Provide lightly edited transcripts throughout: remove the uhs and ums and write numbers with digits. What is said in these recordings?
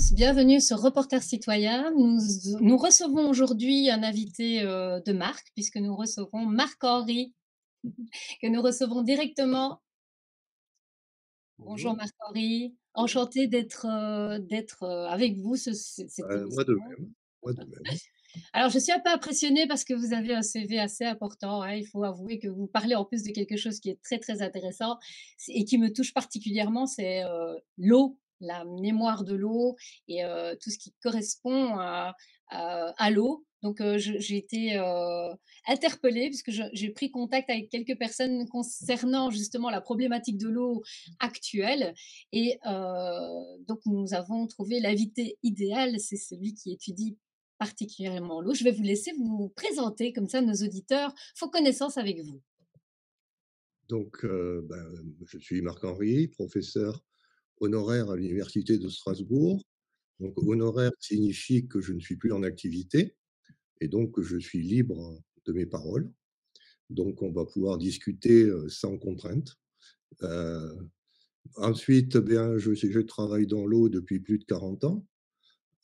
tous, bienvenue sur Reporters citoyens. Nous recevons aujourd'hui un invité de marque, puisque nous recevons Marc-Henri, que nous recevons directement. Bonjour Bonjour. Marc-Henri, enchanté d'être avec vous cette Moi de émission. même, moi de même. Alors, je suis un peu impressionnée parce que vous avez un CV assez important, hein. Il faut avouer que vous parlez en plus de quelque chose qui est très, très intéressant et qui me touche particulièrement, c'est l'eau, la mémoire de l'eau et tout ce qui correspond à l'eau. Donc, j'ai été interpellée puisque j'ai pris contact avec quelques personnes concernant justement la problématique de l'eau actuelle. Et donc, nous avons trouvé l'invité idéal, c'est celui qui étudie particulièrement l'eau. Je vais vous laisser vous présenter, comme ça nos auditeurs font connaissance avec vous. Donc, je suis Marc-Henri, professeur honoraire à l'université de Strasbourg. Donc honoraire signifie que je ne suis plus en activité et donc que je suis libre de mes paroles. Donc on va pouvoir discuter, sans contrainte. Heu, Ensuite, bien, je travaille dans l'eau depuis plus de 40 ans,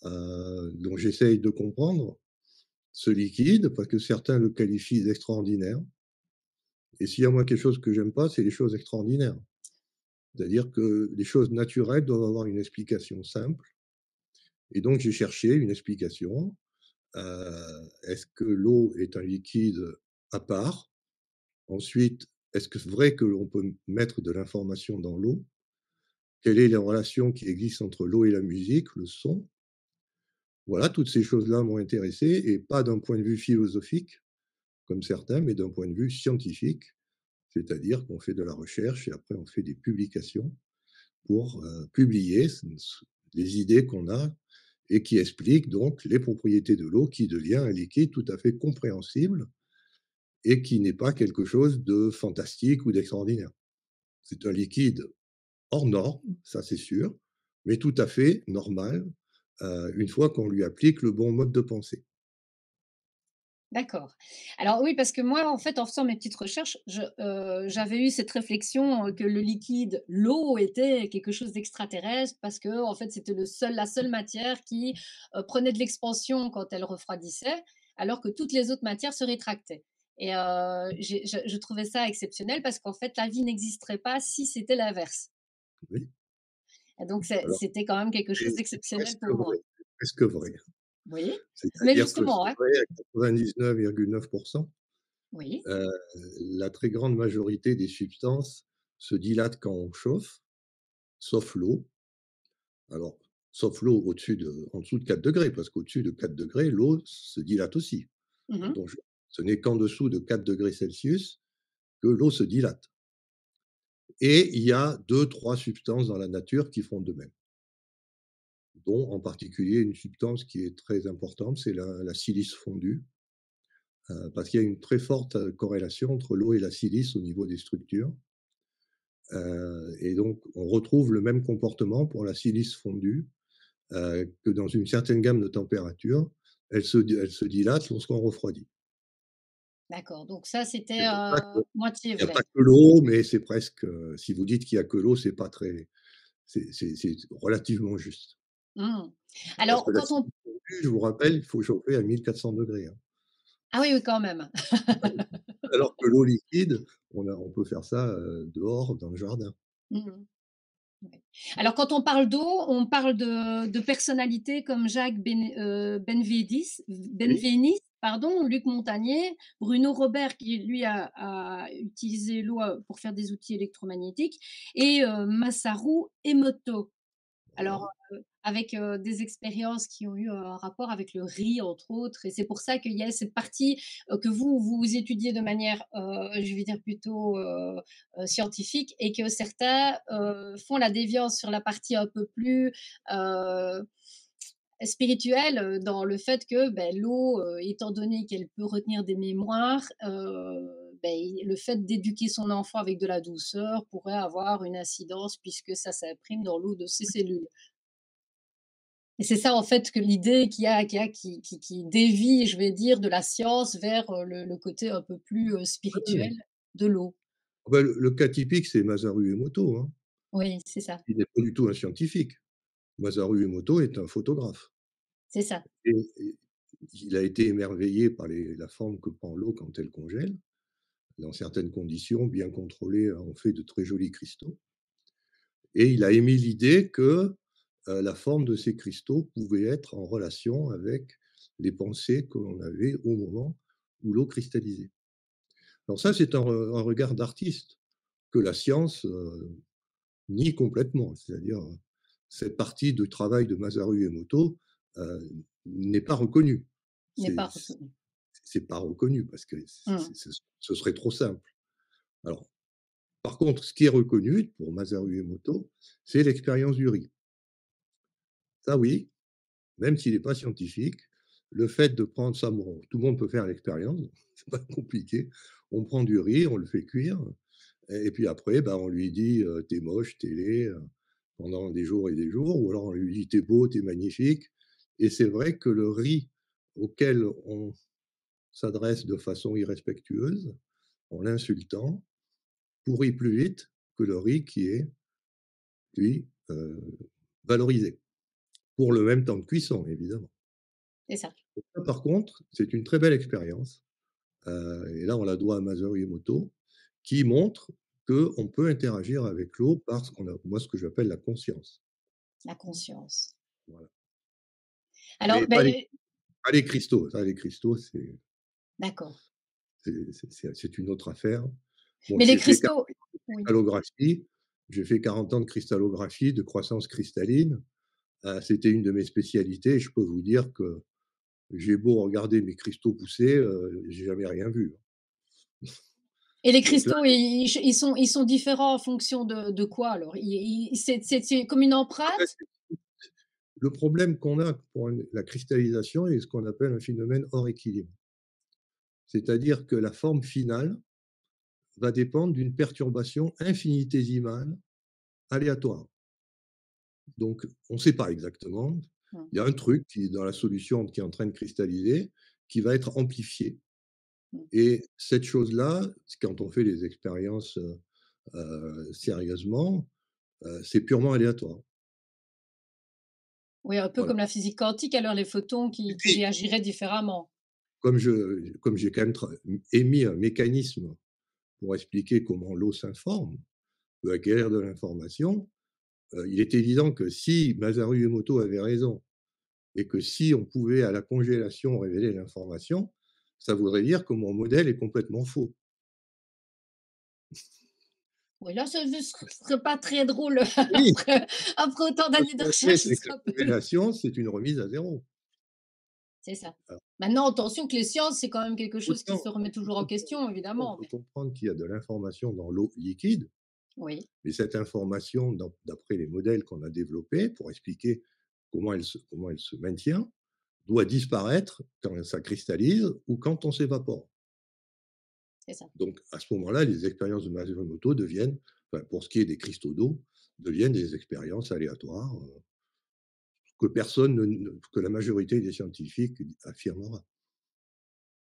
donc j'essaye de comprendre ce liquide parce que certains le qualifient d'extraordinaire et s'il y a moi quelque chose que j'aime pas, c'est les choses extraordinaires. C'est-à-dire que les choses naturelles doivent avoir une explication simple et donc j'ai cherché une explication. Est-ce que l'eau est un liquide à part? Ensuite, est-ce que c'est vrai que l'on peut mettre de l'information dans l'eau? Quelle est la relation qui existe entre l'eau et la musique, le son? Voilà, toutes ces choses-là m'ont intéressé et pas d'un point de vue philosophique comme certains, mais d'un point de vue scientifique. C'est-à-dire qu'on fait de la recherche et après on fait des publications pour, publier les idées qu'on a et qui expliquent donc les propriétés de l'eau qui devient un liquide tout à fait compréhensible et qui n'est pas quelque chose de fantastique ou d'extraordinaire. C'est un liquide hors norme, ça c'est sûr, mais tout à fait normal, une fois qu'on lui applique le bon mode de pensée. D'accord. Alors oui, parce que moi, en fait, en faisant mes petites recherches, j'avais eu cette réflexion, que le liquide, l'eau était quelque chose d'extraterrestre parce que en fait, c'était la seule matière qui, prenait de l'expansion quand elle refroidissait, alors que toutes les autres matières se rétractaient. Et je trouvais ça exceptionnel parce qu'en fait, la vie n'existerait pas si c'était l'inverse. Oui, Et donc alors c'était quand même quelque chose c'est d'exceptionnel presque pour moi. vrai, c'est presque vrai. Oui, mais C'est-à-dire que justement, c'est hein, vrai à 99,9. oui. Heu, la très grande majorité des substances se dilatent quand on chauffe, sauf l'eau. Alors, sauf l'eau en dessous de 4 degrés, parce qu'au-dessus de 4 degrés, l'eau se dilate aussi. Mmh. Donc ce n'est qu'en dessous de 4 degrés Celsius que l'eau se dilate et il y a deux, trois substances dans la nature qui font de même, dont en particulier une substance qui est très importante, c'est la silice fondue, parce qu'il y a une très forte, corrélation entre l'eau et la silice au niveau des structures, et donc on retrouve le même comportement pour la silice fondue, que dans une certaine gamme de température, elle se dilate lorsqu'on refroidit. D'accord, donc ça, c'était, C'est pour ça moitié qu'il y a pas vrai. que l'eau, mais c'est presque, si vous dites qu'il y a que l'eau, c'est pas très c'est relativement juste. Mmh. Parce que Alors la quand on cire fondue, je vous rappelle, il faut chauffer à 1400°, hein. ah oui, oui, quand même. Alors que l'eau liquide, on peut faire ça, dehors dans le jardin. Mmh. Ouais. Alors quand on parle d'eau, on parle de personnalités comme Oui, Benveniste, pardon, Luc Montagnier, Bruno Robert qui lui a utilisé l'eau, pour faire des outils électromagnétiques et Masaru Emoto. Alors, voilà. avec, des expériences qui ont eu un rapport avec le riz, entre autres, et c'est pour ça qu'il y a cette partie, que vous étudiez de manière, je vais dire plutôt, scientifique, et que certains, font la déviance sur la partie un peu plus, heu, spirituelle, dans le fait que, beh, l'eau, étant donné qu'elle peut retenir des mémoires, beh, le fait d'éduquer son enfant avec de la douceur pourrait avoir une incidence puisque ça s'imprime dans l'eau de ses cellules. Et c'est ça en fait que l'idée qui dévie, je vais dire, de la science vers, le côté un peu plus, spirituel de l'eau. Ah bah, le cas typique, c'est Masaru Emoto, hein. Oui, c'est ça. Il n'est pas du tout un scientifique. Masaru Emoto est un photographe c'est ça. et il a été émerveillé par la forme que prend l'eau quand elle congèle. Dans certaines conditions bien contrôlées, on fait de très jolis cristaux et il a émis l'idée que, la forme de ces cristaux pouvait être en relation avec les pensées que l'on avait au moment où l'eau cristallisait. Alors ça, c'est un regard d'artiste que la science, nie complètement. C'est-à-dire, cette partie du travail de Masaru Emoto, heu, n'est pas reconnue. N'est C'est pas reconnu. c'est pas reconnu parce que Mmh. ce serait trop simple. Alors, par contre, ce qui est reconnu pour Masaru Emoto, c'est l'expérience du riz. Ça oui, même s'il n'est pas scientifique, le fait de prendre ça, bon, tout le monde peut faire l'expérience, c'est pas compliqué. On prend du riz, on le fait cuire et puis après, bah, on lui dit, «Tu es moche, tu es laid», pendant des jours et des jours, ou alors on lui dit: «Tu es beau, tu es magnifique» et c'est vrai que le riz auquel on s'adresse de façon irrespectueuse, en l'insultant, pourrit plus vite que le riz qui est, lui, valorisé. Pour le même temps de cuisson, évidemment. C'est ça. Ça, par contre, c'est une très belle expérience, et là, on la doit à Masaru Emoto, qui montre qu'on peut interagir avec l'eau par ce que j'appelle la conscience. La conscience. Voilà. Alors, Mais pas les beh, pas les cristaux, ça, les cristaux, d'accord. c'est une autre affaire. Bon, Mais les cristaux oui. j'ai fait 40 ans de cristallographie, de croissance cristalline, c'était une de mes spécialités et je peux vous dire que j'ai beau regarder mes cristaux pousser, j'ai jamais rien vu. Et les Donc là, cristaux, ils sont différents en fonction de quoi alors? C'est comme une en fait, empreinte? le problème qu'on a pour la cristallisation est ce qu'on appelle un phénomène hors équilibre. C'est-à-dire que la forme finale va dépendre d'une perturbation infinitésimale aléatoire. Donc on ne sait pas exactement. Mmh. Il y a un truc qui est dans la solution qui est en train de cristalliser, qui va être amplifié Mmh. et cette chose-là, quand on fait les expériences, sérieusement, c'est purement aléatoire. Oui, un peu Voilà. comme la physique quantique, alors les photons Et qui puis, réagiraient différemment. comme j'ai quand même émis un mécanisme pour expliquer comment l'eau s'informe, peut acquérir de l'information, il est évident que si Masaru Emoto avait raison et que si on pouvait à la congélation révéler l'information, ça voudrait dire que mon modèle est complètement faux. Oui, là, ce serait pas très drôle Oui, après autant ce d'années de qu'on fait, recherche, ce c'est que serait la un peu corrélation, c'est une remise à zéro. c'est ça. Alors, Maintenant, attention que les sciences, c'est quand même quelque chose qui autant se remet toujours en question, on évidemment, peut mais comprendre qu'il y a de l'information dans l'eau liquide, oui, mais cette information, d'après les modèles qu'on a développés pour expliquer comment elle se maintient, doit disparaître quand ça cristallise ou quand on s'évapore. c'est ça. Donc à ce moment-là, les expériences de Matsumoto deviennent, enfin, pour ce qui est des cristaux d'eau, deviennent des expériences aléatoires, que la majorité des scientifiques affirmera.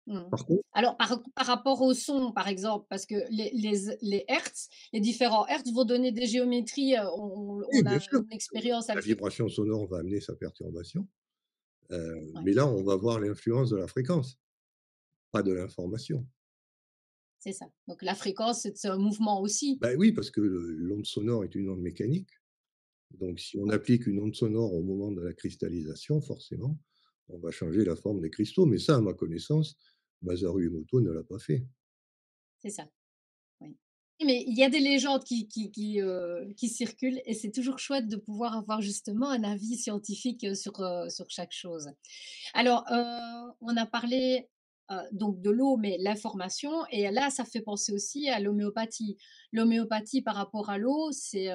Mmh. Par contre, Alors par rapport au son, par exemple, parce que les hertz, les différents hertz vont donner des géométries, oui, on bien a sûr, une expérience à la le faire. vibration sonore va amener sa perturbation, Ouais, mais là, on va voir l'influence de la fréquence, pas de l'information. c'est ça. Donc la fréquence, c'est un mouvement aussi. Ben oui, parce que l'onde sonore est une onde mécanique, donc si on Ouais, applique une onde sonore au moment de la cristallisation, forcément, on va changer la forme des cristaux, mais ça, à ma connaissance, Masaru Emoto ne l'a pas fait. c'est ça. Oui. Mais il y a des légendes qui circulent et c'est toujours chouette de pouvoir avoir justement un avis scientifique, sur chaque chose. Alors, on a parlé, donc de l'eau, mais l'information et là, ça fait penser aussi à l'homéopathie. L'homéopathie par rapport à l'eau, c'est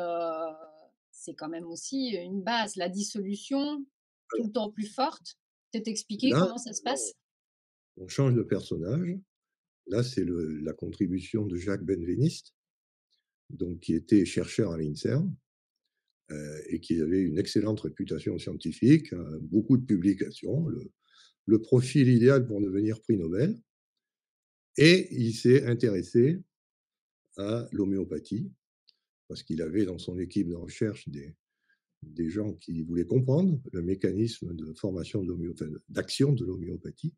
quand même aussi une base. La dissolution tout Alors le temps plus forte. Peut-être expliquer là, comment ça se passe? on change de personnage. Là, c'est la contribution de Jacques Benveniste, donc qui était chercheur à l'INSERM, et qui avait une excellente réputation scientifique, beaucoup de publications, le profil idéal pour devenir prix Nobel et il s'est intéressé à l'homéopathie parce qu'il avait dans son équipe de recherche des gens qui voulaient comprendre le mécanisme de formation de enfin, d'action de l'homéopathie.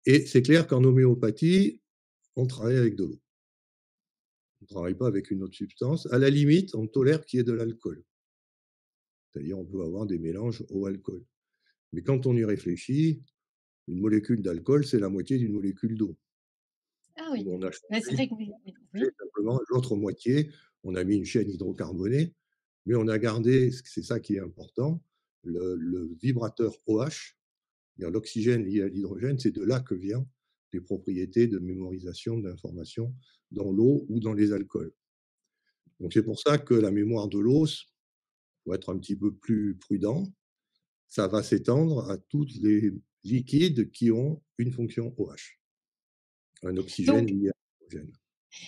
Et c'est clair qu'en homéopathie, on travaille avec de l'eau. On ne travaille pas avec une autre substance. À la limite, on tolère qu'il y ait de l'alcool. C'est-à-dire, on peut avoir des mélanges eau-alcool. Mais quand on y réfléchit, une molécule d'alcool, c'est la moitié d'une molécule d'eau. Ah oui. Où on a Ouais, c'est changé vrai que oui, oui, oui. simplement l'autre moitié, on a mis une chaîne hydrocarbonée, mais on a gardé, c'est ça qui est important, le vibrateur OH, c'est-à-dire l'oxygène lié à l'hydrogène, c'est de là que viennent les propriétés de mémorisation d'informations dans l'eau ou dans les alcools. Donc c'est pour ça que la mémoire de l'eau, pour être un petit peu plus prudent, ça va s'étendre à tous les liquides qui ont une fonction OH, un oxygène Donc lié à l'hydrogène.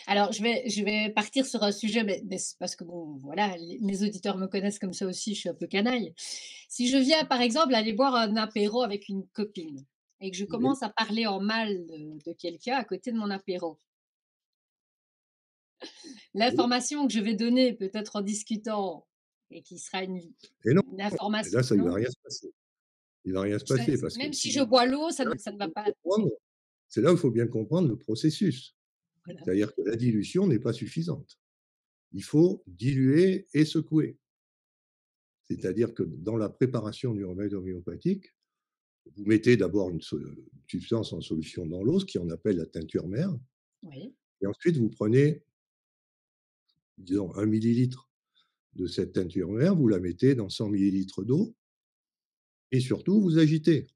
alors je vais partir sur un sujet, mais c'est parce que bon, voilà, les mes auditeurs me connaissent comme ça aussi, je suis un peu canaille. Si je viens, par exemple, aller boire un apéro avec une copine et que je Oui. commence à parler en mal de quelqu'un à côté de mon apéro, Oui. l'information que je vais donner, peut-être en discutant et qui sera Et non, une et information là, ça ne va non? rien se passer. Il va rien se Ça passer parce que même si si je vous bois l'eau, ça là, ne il ça ne va faut pas bien comprendre, c'est là où il faut bien comprendre le processus. voilà. C'est-à-dire que la dilution n'est pas suffisante. Il faut diluer et secouer. C'est-à-dire que dans la préparation du remède homéopathique, vous mettez d'abord une substance en solution dans l'eau, ce qu'on appelle la teinture mère, Oui, et ensuite vous prenez, disons, 1 millilitre de cette teinture mère, vous la mettez dans 100 millilitres d'eau et surtout vous agitez.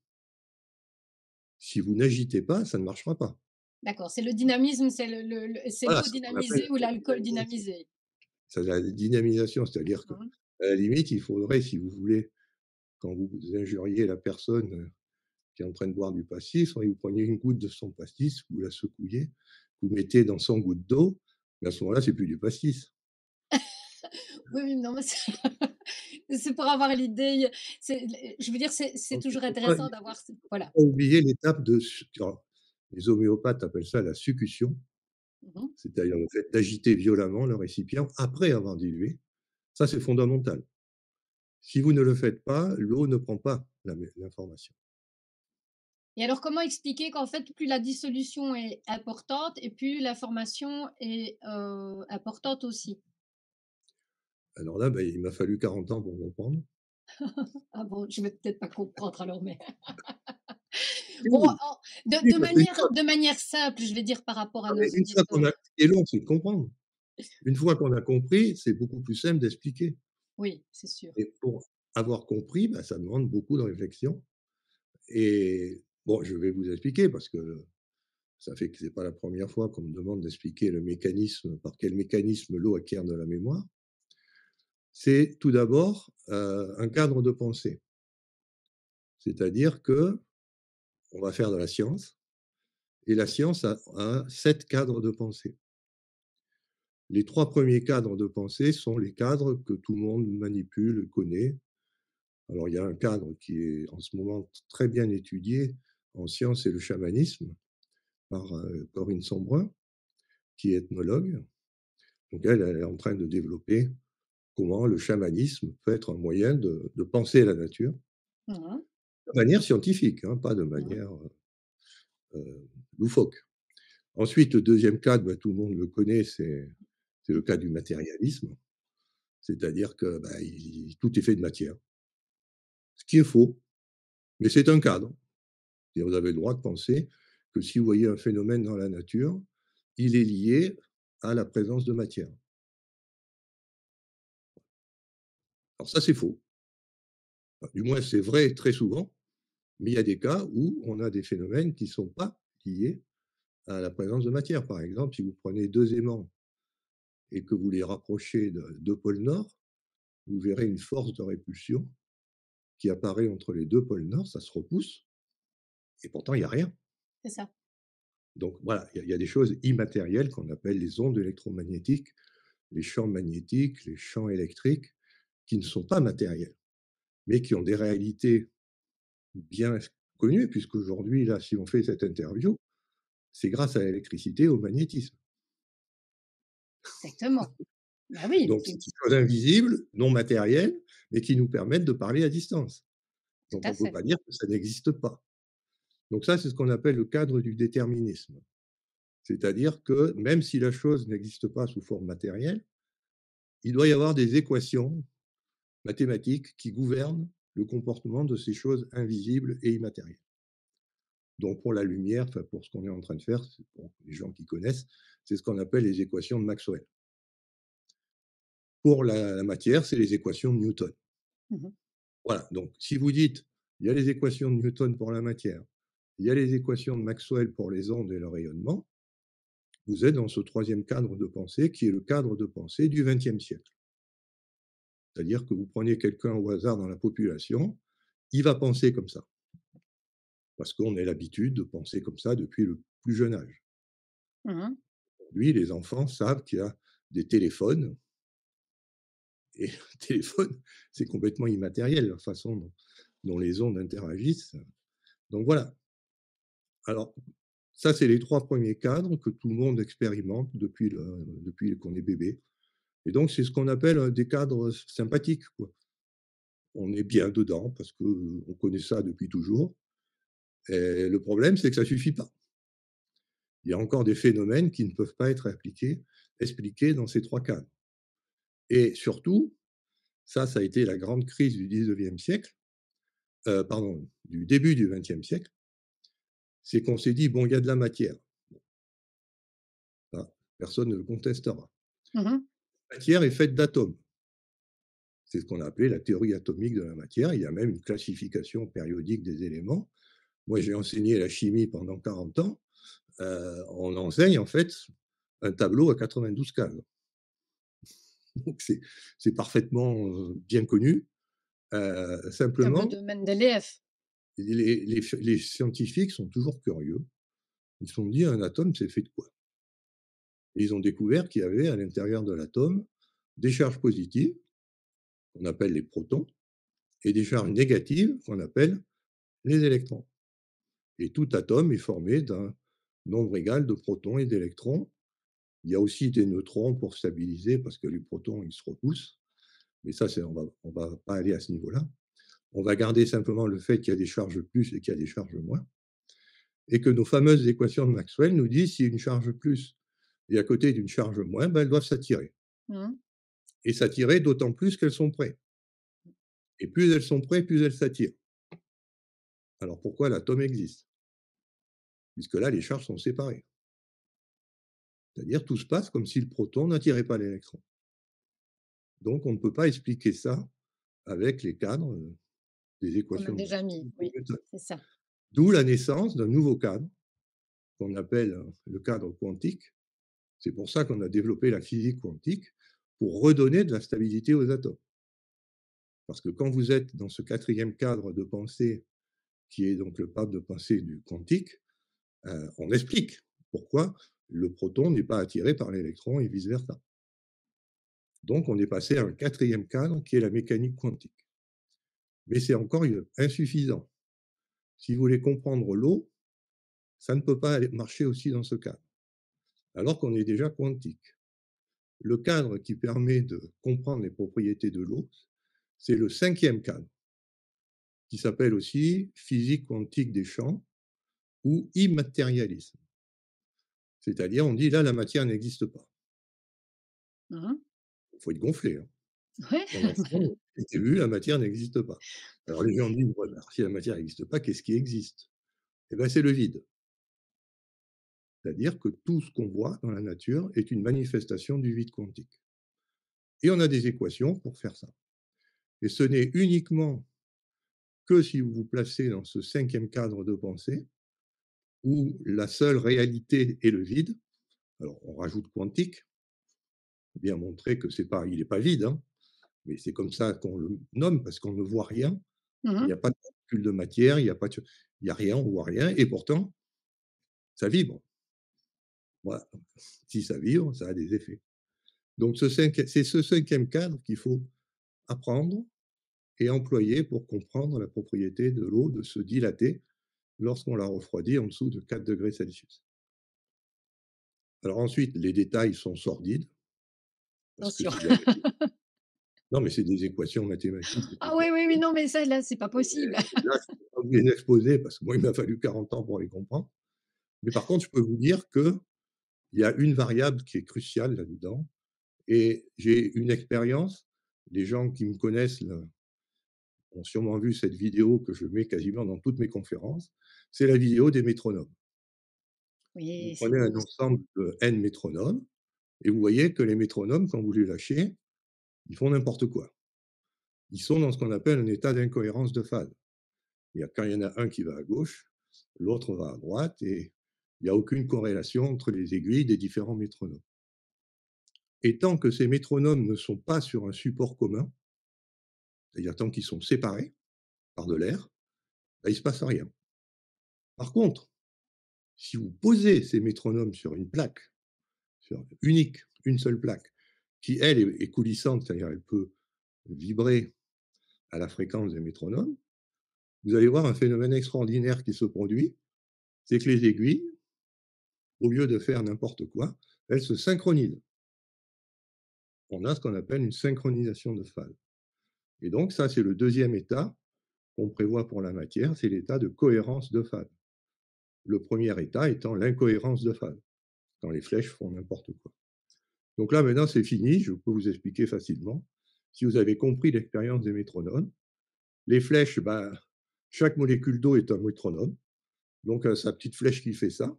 Si vous n'agitez pas, ça ne marchera pas. d'accord, c'est le dynamisme, c'est c'est Voilà, l'eau c'est ce qu'on appelle dynamisée ou la l'alcool dynamisation. dynamisé? C'est la dynamisation, c'est-à-dire qu'à Mmh. la limite, il faudrait, si vous voulez, quand vous injuriez la personne, qui est en train de boire du pastis, vous preniez une goutte de son pastis, vous la secouiez, vous mettez dans 100 gouttes d'eau, mais à ce moment-là, c'est plus du pastis. Oui, oui, non, mais c'est c'est pour avoir l'idée, c'est je veux dire, c'est Donc toujours il intéressant faut d'avoir ce voilà. pas oublier l'étape de alors, les homéopathes appellent ça la succution, Mmh. c'est-à-dire le fait d'agiter violemment le récipient après avoir dilué. Ça, c'est fondamental. Si vous ne le faites pas, l'eau ne prend pas l'information. Et alors comment expliquer qu'en fait, plus la dissolution est importante et plus l'information est, importante aussi? Alors là, il m'a fallu 40 ans pour comprendre. Ah bon, je vais peut-être pas comprendre alors, mais bon, Oui, en oui, parce qu'une fois de manière simple, je vais dire par rapport à non, nos mais une fois qu'on auditeurs. a ce qui est long, c'est de comprendre. Une fois qu'on a compris, c'est beaucoup plus simple d'expliquer. Oui, c'est sûr. Et pour avoir compris, ça demande beaucoup de réflexion et bon, je vais vous expliquer parce que ça fait que c'est pas la première fois qu'on me demande d'expliquer le mécanisme, par quel mécanisme l'eau acquiert de la mémoire. C'est tout d'abord, un cadre de pensée. C'est-à-dire qu'on va faire de la science et la science a 7 cadres de pensée. Les 3 premiers cadres de pensée sont les cadres que tout le monde manipule, connaît. Alors il y a un cadre qui est en ce moment très bien étudié en sciences, c'est le chamanisme par, Corinne Sombrun, qui est ethnologue. Donc elle est en train de développer comment le chamanisme peut être un moyen de penser la nature, Mmh. de manière scientifique, hein, pas de Mmh. manière, loufoque. Ensuite, le deuxième cas, tout le monde le connaît, c'est le cas du matérialisme, c'est-à-dire que, tout est fait de matière, ce qui est faux, mais c'est un cadre et vous avez le droit de penser que si vous voyez un phénomène dans la nature, il est lié à la présence de matière. Alors ça, c'est faux. Enfin, du moins, c'est vrai très souvent, mais il y a des cas où on a des phénomènes qui ne sont pas liés à la présence de matière. Par exemple, si vous prenez 2 aimants et que vous les rapprochez de 2 pôles nord, vous verrez une force de répulsion qui apparaît entre les 2 pôles nord, ça se repousse et pourtant il y a rien. C'est ça. Donc voilà, il y a des choses immatérielles qu'on appelle les ondes électromagnétiques, les champs magnétiques, les champs électriques, qui ne sont pas matériels, mais qui ont des réalités bien connues, puisqu'aujourd'hui, là, si on fait cette interview, c'est grâce à l'électricité, au magnétisme. Exactement. Bah oui, Donc c'est une chose invisible, non matérielle, mais qui nous permettent de parler à distance. tout Donc on à ne peut fait. pas dire que ça n'existe pas. Donc ça, c'est ce qu'on appelle le cadre du déterminisme. C'est-à-dire que même si la chose n'existe pas sous forme matérielle, il doit y avoir des équations mathématiques qui gouvernent le comportement de ces choses invisibles et immatérielles. Donc pour la lumière, enfin pour ce qu'on est en train de faire, c'est pour les gens qui connaissent, c'est ce qu'on appelle les équations de Maxwell. Pour la matière, c'est les équations de Newton. Mmh. Voilà, donc si vous dites, il y a les équations de Newton pour la matière, il y a les équations de Maxwell pour les ondes et le rayonnement, vous êtes dans ce troisième cadre de pensée qui est le cadre de pensée du XXe siècle. C'est-à-dire que vous prenez quelqu'un au hasard dans la population, il va penser comme ça, parce qu'on a l'habitude de penser comme ça depuis le plus jeune âge. Mmh. Aujourd'hui, les enfants savent qu'il y a des téléphones, et le téléphone, c'est complètement immatériel, la façon dont les ondes interagissent. Donc voilà. Alors, ça, c'est les 3 premiers cadres que tout le monde expérimente depuis qu'on est bébé. Et donc, c'est ce qu'on appelle, des cadres sympathiques, quoi. On est bien dedans parce qu'on connaît ça depuis toujours. Et le problème, c'est que ça suffit pas. Il y a encore des phénomènes qui ne peuvent pas être expliqués dans ces 3 cadres. Et surtout, ça a été la grande crise du 19e siècle, pardon, du début du 20e siècle, c'est qu'on s'est dit: «Bon, il y a de la matière». Ça, personne ne le contestera. Mmh. La matière est faite d'atomes. C'est ce qu'on a appelé la théorie atomique de la matière. Il y a même une classification périodique des éléments. Moi, j'ai enseigné la chimie pendant 40 ans. On enseigne en fait un tableau à 92 cases. Donc c'est parfaitement, bien connu. Tableau Simplement, de Mendeleïev. les scientifiques sont toujours curieux. Ils se sont dit: «Un atome, c'est fait de quoi?» Et ils ont découvert qu'il y avait à l'intérieur de l'atome des charges positives, qu'on appelle les protons, et des charges négatives, qu'on appelle les électrons. Et tout atome est formé d'un nombre égal de protons et d'électrons. Il y a aussi des neutrons pour stabiliser, parce que les protons, ils se repoussent. Mais ça, on va pas aller à ce niveau-là. On va garder simplement le fait qu'il y a des charges plus et qu'il y a des charges moins. Et que nos fameuses équations de Maxwell nous disent si une charge plus est à côté d'une charge moins, ben, elles doivent s'attirer. Mmh. Et s'attirer d'autant plus qu'elles sont près. Et plus elles sont près, plus elles s'attirent. Alors pourquoi l'atome existe? Puisque là, les charges sont séparées. C'est-à-dire tout se passe comme si le proton n'attirait pas l'électron. Donc on ne peut pas expliquer ça avec les cadres, des Qu'on a équations de déjà Maxwell mis, ou de oui, Newton. c'est ça. D'où la naissance d'un nouveau cadre qu'on appelle, le cadre quantique. C'est pour ça qu'on a développé la physique quantique, pour redonner de la stabilité aux atomes. Parce que quand vous êtes dans ce quatrième cadre de pensée, qui est donc le cadre de pensée du quantique, on explique pourquoi le proton n'est pas attiré par l'électron et vice versa. Donc on est passé à un quatrième cadre qui est la mécanique quantique. Mais c'est encore insuffisant. Si vous voulez comprendre l'eau, ça ne peut pas marcher aussi dans ce cadre, alors qu'on est déjà quantique. Le cadre qui permet de comprendre les propriétés de l'eau, c'est le cinquième cadre, qui s'appelle aussi physique quantique des champs ou immatérialisme. C'est-à-dire, on dit là, la matière n'existe pas. Mmh. Il faut être gonflé, hein. Ouais. On enseigne, j'ai vu, la matière n'existe pas. Alors les gens disent: «Ouais, bah, si la matière n'existe pas, qu'est-ce qui existe?» Eh ben, c'est le vide. C'est-à-dire que tout ce qu'on voit dans la nature est une manifestation du vide quantique. Et on a des équations pour faire ça. Et ce n'est uniquement que si vous vous placez dans ce cinquième cadre de pensée, où la seule réalité est le vide. Alors on rajoute quantique, pour bien montrer que c'est pas, il n'est pas vide, hein, mais c'est comme ça qu'on le nomme parce qu'on ne voit rien. Il n'y Mmh. a pas de particules de matière, il y a rien, on voit rien, et pourtant ça vibre. Voilà. Si ça vibre, ça a des effets. Donc c'est ce cinquième cadre qu'il faut apprendre et employer pour comprendre la propriété de l'eau de se dilater lorsqu'on la refroidit en dessous de 4 degrés Celsius. Alors ensuite, les détails sont sordides, parce que Attention. s'il y avait Non, mais c'est des équations mathématiques et Ah oui, oui, oui, non, mais ça, là, c'est pas possible. là, je peux pas vous les exposer parce que moi, il m'a fallu 40 ans pour les comprendre. Mais par contre, je peux vous dire qu'il y a une variable qui est cruciale là-dedans et j'ai une expérience. Les gens qui me connaissent là, ont sûrement vu cette vidéo que je mets quasiment dans toutes mes conférences. C'est la vidéo des métronomes. Vous Oui, c'est prenez un beau ça. ensemble de n métronomes et vous voyez que les métronomes, quand vous les lâchez, ils font n'importe quoi. Ils sont dans ce qu'on appelle un état d'incohérence de phase. Quand il y en a un qui va à gauche, l'autre va à droite et il n'y a aucune corrélation entre les aiguilles des différents métronomes. Et tant que ces métronomes ne sont pas sur un support commun, c'est-à-dire tant qu'ils sont séparés par de l'air, ben, il ne se passe rien. Par contre, si vous posez ces métronomes sur une plaque, unique, une seule plaque, qui elle est coulissante, c'est-à-dire elle peut vibrer à la fréquence des métronomes, vous allez voir un phénomène extraordinaire qui se produit, c'est que les aiguilles, au lieu de faire n'importe quoi, elles se synchronisent. On a ce qu'on appelle une synchronisation de phase. Et donc ça, c'est le deuxième état qu'on prévoit pour la matière, c'est l'état de cohérence de phase. Le premier état étant l'incohérence de phase, quand les flèches font n'importe quoi. Donc là, maintenant, c'est fini, je peux vous expliquer facilement. Si vous avez compris l'expérience des métronomes, les flèches, ben, chaque molécule d'eau est un métronome, donc sa petite flèche qui fait ça.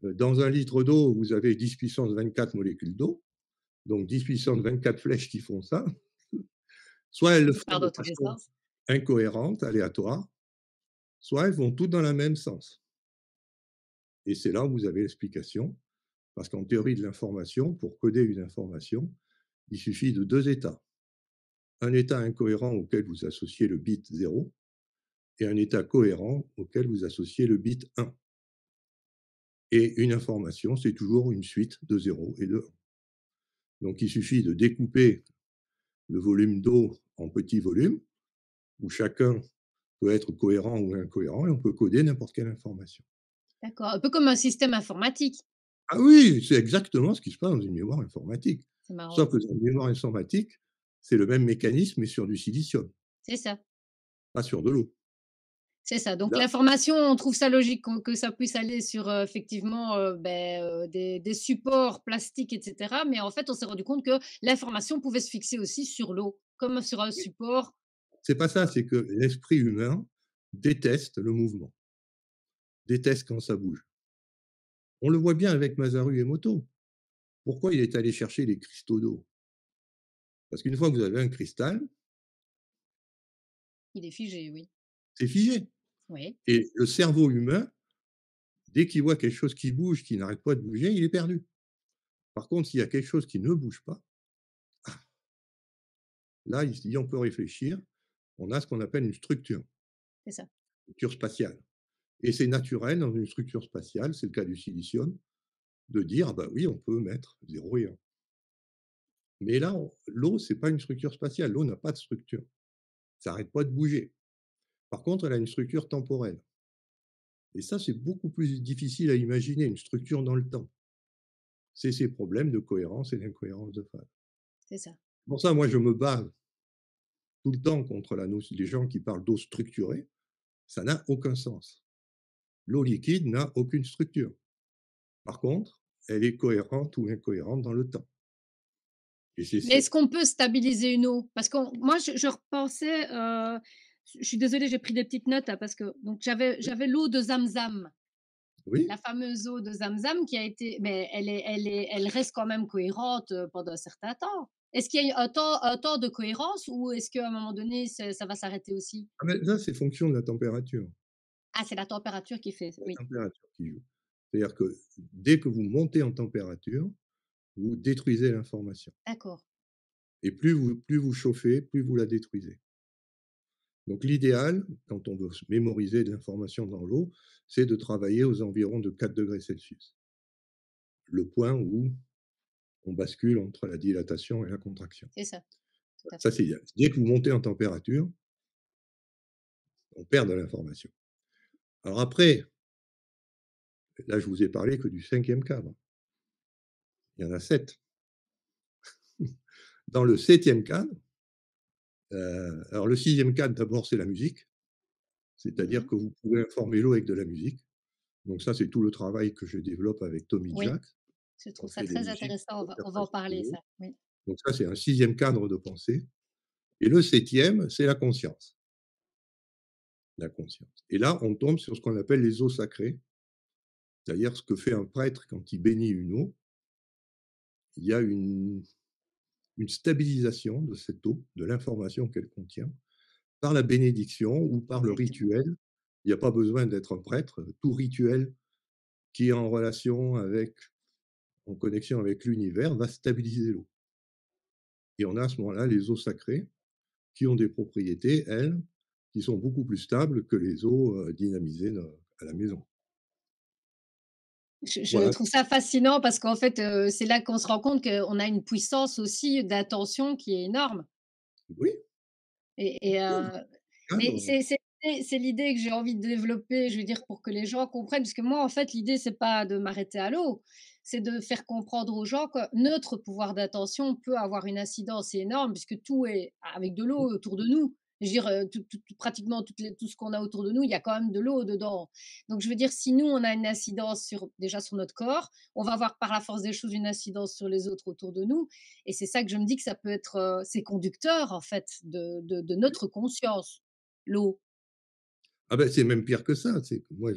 Dans un litre d'eau, vous avez 10 puissance 24 molécules d'eau, donc 10 puissance 24 flèches qui font ça. Soit elles le Qui font part de dans tous les façon sens. incohérente, aléatoire, soit elles vont toutes dans le même sens. Et c'est là où vous avez l'explication, parce qu'en théorie de l'information, pour coder une information, il suffit de deux états. Un état incohérent auquel vous associez le bit 0 et un état cohérent auquel vous associez le bit 1. Et une information, c'est toujours une suite de 0 et de 1. Donc il suffit de découper le volume d'eau en petits volumes, où chacun peut être cohérent ou incohérent, et on peut coder n'importe quelle information. D'accord, un peu comme un système informatique. Ah oui, c'est exactement ce qui se passe dans une mémoire informatique. C'est marrant Sauf que ça. dans une mémoire informatique, c'est le même mécanisme, mais sur du silicium, C'est ça. pas sur de l'eau. C'est ça, donc Là, l'information, on trouve ça logique que ça puisse aller sur, effectivement, des supports plastiques et cetera, mais en fait, on s'est rendu compte que l'information pouvait se fixer aussi sur l'eau, comme sur un oui, support. c'est pas ça, c'est que l'esprit humain déteste le mouvement, déteste quand ça bouge. On le voit bien avec Masaru Emoto. Pourquoi il est allé chercher les cristaux d'eau? Parce qu'une fois que vous avez un cristal, Il est figé, oui. c'est figé. Oui, Et le cerveau humain, dès qu'il voit quelque chose qui bouge, qui n'arrête pas de bouger, il est perdu. Par contre, s'il y a quelque chose qui ne bouge pas, là, il se dit: «On peut réfléchir». On a ce qu'on appelle une c'est ça. structure spatiale. Et c'est naturel dans une structure spatiale, c'est le cas du silicium, de dire: «Ah bah oui, on peut mettre 0 et 1». Mais là, l'eau, c'est pas une structure spatiale. L'eau n'a pas de structure. Ça arrête pas de bouger. Par contre, elle a une structure temporelle. Et ça, c'est beaucoup plus difficile à imaginer, une structure dans le temps. C'est ces problèmes de cohérence et d'incohérence de phase. C'est ça. Pour ça, moi, je me bats tout le temps contre les gens qui parlent d'eau structurée. Ça n'a aucun sens. L'eau liquide n'a aucune structure. Par contre, elle est cohérente ou incohérente dans le temps. Et c'est Mais ça. est-ce qu'on peut stabiliser une eau? Parce que moi, je repensais, je suis désolée, j'ai pris des petites notes là parce que donc Oui, j'avais l'eau de Zamzam. oui. La fameuse eau de Zamzam qui a été, mais elle reste quand même cohérente, pendant un certain temps. Est-ce qu'il y a un temps de cohérence ou est-ce qu'à un moment donné, ça va s'arrêter aussi? Ah mais ça, c'est fonction de la température. Ah, c'est la température qui fait, C'est la oui, température qui joue. C'est-à-dire que dès que vous montez en température, vous détruisez l'information. d'accord, Et plus vous chauffez, plus vous la détruisez. Donc l'idéal, quand on veut mémoriser de l'information dans l'eau, c'est de travailler aux environs de 4 °C. Le point où on bascule entre la dilatation et la contraction. c'est ça, tout à Ça, fait. c'est idéal. Dès que vous montez en température, on perd de l'information. Alors après, là, je vous ai parlé que du cinquième cadre. Il y en a 7. Dans le septième cadre, Alors le 6e cadre, d'abord, c'est la musique, c'est-à-dire Mmh. que vous pouvez informer l'eau avec de la musique. Donc ça, c'est tout le travail que je développe avec Tommy Oui, Jack. je On trouve ça fait des très musiques intéressant, pour on faire va en passer de parler l'eau. ça, oui. Donc ça, c'est un 6e cadre de pensée et le 7e, c'est la conscience. La conscience et là, on tombe sur ce qu'on appelle les eaux sacrées, c'est-à-dire ce que fait un prêtre quand il bénit une eau. Il y a une stabilisation de cette eau, de l'information qu'elle contient, par la bénédiction ou par le Exactement. rituel. Il n'y a pas besoin d'être un prêtre, tout rituel qui est en relation avec en connexion avec l'univers va stabiliser l'eau et on a à ce moment-là les eaux sacrées qui ont des propriétés, elles, qui sont beaucoup plus stables que les eaux, dynamisées à la maison. Je Voilà. trouve ça fascinant parce qu'en fait, c'est là qu'on se rend compte qu'on a une puissance aussi d'attention qui est énorme Oui, et oui, mais cadre. c'est l'idée que j'ai envie de développer, je veux dire, pour que les gens comprennent. Parce que moi, en fait, l'idée, c'est pas de m'arrêter à l'eau, c'est de faire comprendre aux gens que notre pouvoir d'attention peut avoir une incidence énorme puisque tout est avec de l'eau autour de nous. Je veux dire, pratiquement tout ce qu'on a autour de nous, il y a quand même de l'eau dedans. Donc je veux dire, si nous, on a une incidence déjà sur notre corps, on va avoir par la force des choses une incidence sur les autres autour de nous et c'est ça que je me dis que ça peut être, c'est conducteur en fait de notre conscience, l'eau. Ah ben, c'est même pire que ça, c'est que moi,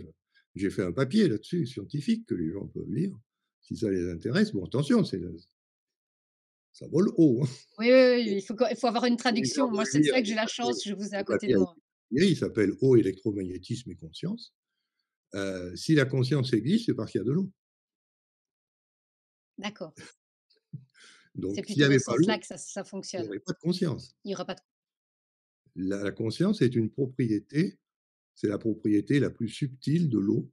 j'ai fait un papier là-dessus, scientifique, que les gens peuvent lire, si ça les intéresse. Bon, attention, ça vole haut, hein. Oui, oui, oui, il faut avoir une Si les gens traduction. Moi, veulent c'est lire, ça que j'ai la chance, je vous ai à le côté de papier a été moi. publié, il s'appelle «Eau, électromagnétisme et conscience». Si la conscience existe, c'est parce qu'il y a de l'eau. D'accord. C'est Donc s'il n'y plutôt dans avait ce pas sens-là l'eau, que ça il n'y fonctionne. aurait pas de conscience. Il y aura pas de La conscience est une propriété, c'est la propriété la plus subtile de l'eau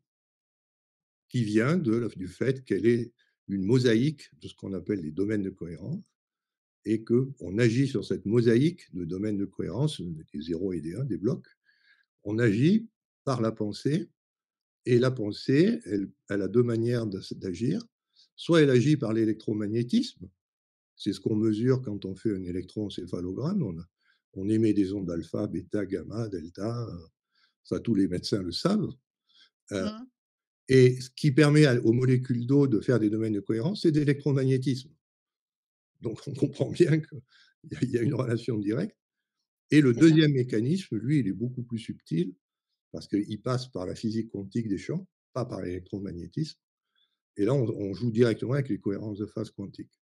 qui vient du fait qu'elle est une mosaïque de ce qu'on appelle les domaines de cohérence et qu'on agit sur cette mosaïque de domaines de cohérence, des 0 et des 1, des blocs. On agit par la pensée et la pensée, elle a 2 manières d'agir. Soit elle agit par l'électromagnétisme, c'est ce qu'on mesure quand on fait un électroencéphalogramme. On émet des ondes alpha, bêta, gamma, delta, ça tous les médecins le savent. Heu mmh, et ce qui permet aux molécules d'eau de faire des domaines de cohérence, c'est de l'électromagnétisme. Donc on comprend bien qu'il y a une relation directe. Et le c'est ça. deuxième mécanisme, lui, il est beaucoup plus subtil parce qu'il passe par la physique quantique des champs, pas par l'électromagnétisme. Et là, on joue directement avec les cohérences de phase quantiques.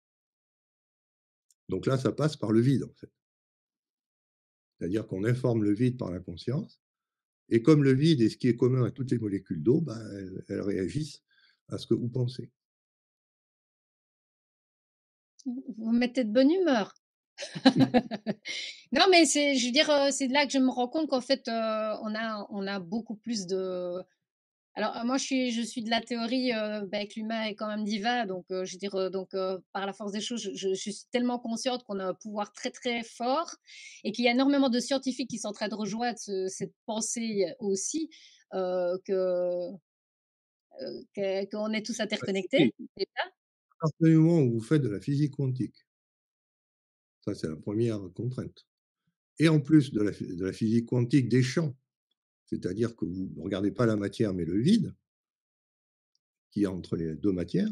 Donc là, ça passe par le vide, en fait. C'est-à-dire qu'on informe le vide par la conscience. Et comme le vide est ce qui est commun à toutes les molécules d'eau, ben, elles réagissent à ce que vous pensez. Vous me mettez de bonne humeur. Non, mais c'est je veux dire, c'est là que je me rends compte qu'en fait, on a beaucoup plus de alors, moi, je suis de la théorie, que l'humain est quand même divin, donc je veux dire, par la force des choses, je suis tellement consciente qu'on a un pouvoir très, très fort et qu'il y a énormément de scientifiques qui sont en train de rejoindre cette pensée aussi, que, qu'on est tous Bah, oui, interconnectés, déjà. à partir du moment où vous faites de la physique quantique, ça c'est la première contrainte. Et en plus de la physique quantique des champs, c'est-à-dire que vous ne regardez pas la matière mais le vide qui est entre les 2 matières,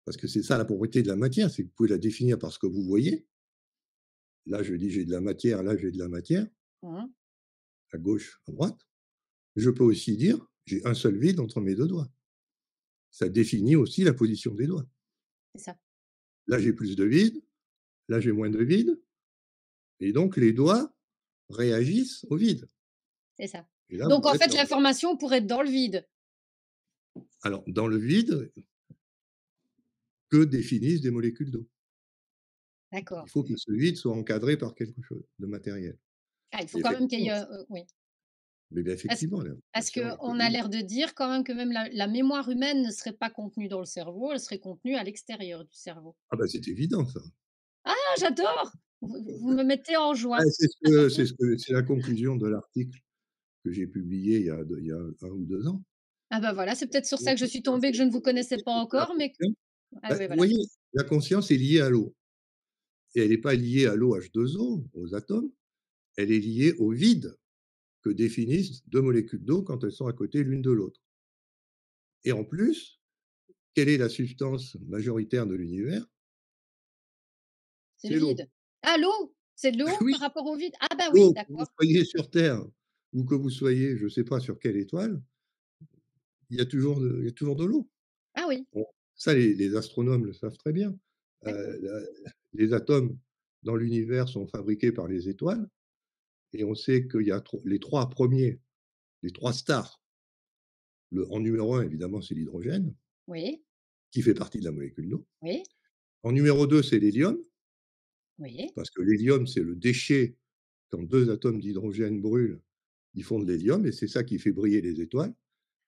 parce que c'est ça la propriété de la matière, c'est que vous pouvez la définir par ce que vous voyez. Là, je dis: «J'ai de la matière», là, j'ai de la matière, Mmh. à gauche, à droite. Je peux aussi dire: «J'ai un seul vide entre mes 2 doigts». Ça définit aussi la position des doigts. C'est ça, Là, j'ai plus de vide, là, j'ai moins de vide et donc les doigts réagissent au vide c'est ça. et là, Donc vous en êtes fait, dans l'information pourrait être dans le vide. alors dans le vide, que définissent des molécules d'eau. Il D'accord. faut que ce vide soit encadré par quelque chose de matériel Ah, il faut et quand même qu'il y effectivement, ait, oui. mais bien Parce effectivement, parce l'information est qu'on a connue. l'air de dire quand même que même la mémoire humaine ne serait pas contenue dans le cerveau, elle serait contenue à l'extérieur du cerveau. Ah bah, c'est évident ça. Ah, j'adore! Vous me mettez en Ah, joie. c'est la conclusion de l'article que j'ai publié il y a 1 ou 2 ans. Ah bah, voilà, c'est peut-être sur ça Donc que je suis tombée, que je ne vous connaissais pas la encore, mais conscience, ah bah, oui, vous voilà. voyez, la conscience est liée à l'eau et elle n'est pas liée à l'eau H2O, aux atomes, elle est liée au vide que définissent 2 molécules d'eau quand elles sont à côté l'une de l'autre. Et en plus, quelle est la substance majoritaire de l'univers? C'est le C'est l'eau. vide. Ah, l'eau? C'est de l'eau Oui, par rapport au vide? Ah bah oui, l'eau, que vous d'accord. soyez sur Terre ou que vous soyez, je ne sais pas sur quelle étoile, il y a toujours de l'eau. Ah oui, Bon, ça les astronomes le savent très bien. d'accord. La les atomes dans l'univers sont fabriqués par les étoiles et on sait qu'il y a les 3 premiers, les 3 stars, en numéro un évidemment, c'est l'hydrogène, Oui, qui fait partie de la molécule d'eau. oui, En numéro 2 c'est l'hélium, oui, parce que l'hélium, c'est le déchet quand 2 atomes d'hydrogène brûlent, ils font de l'hélium et c'est ça qui fait briller les étoiles.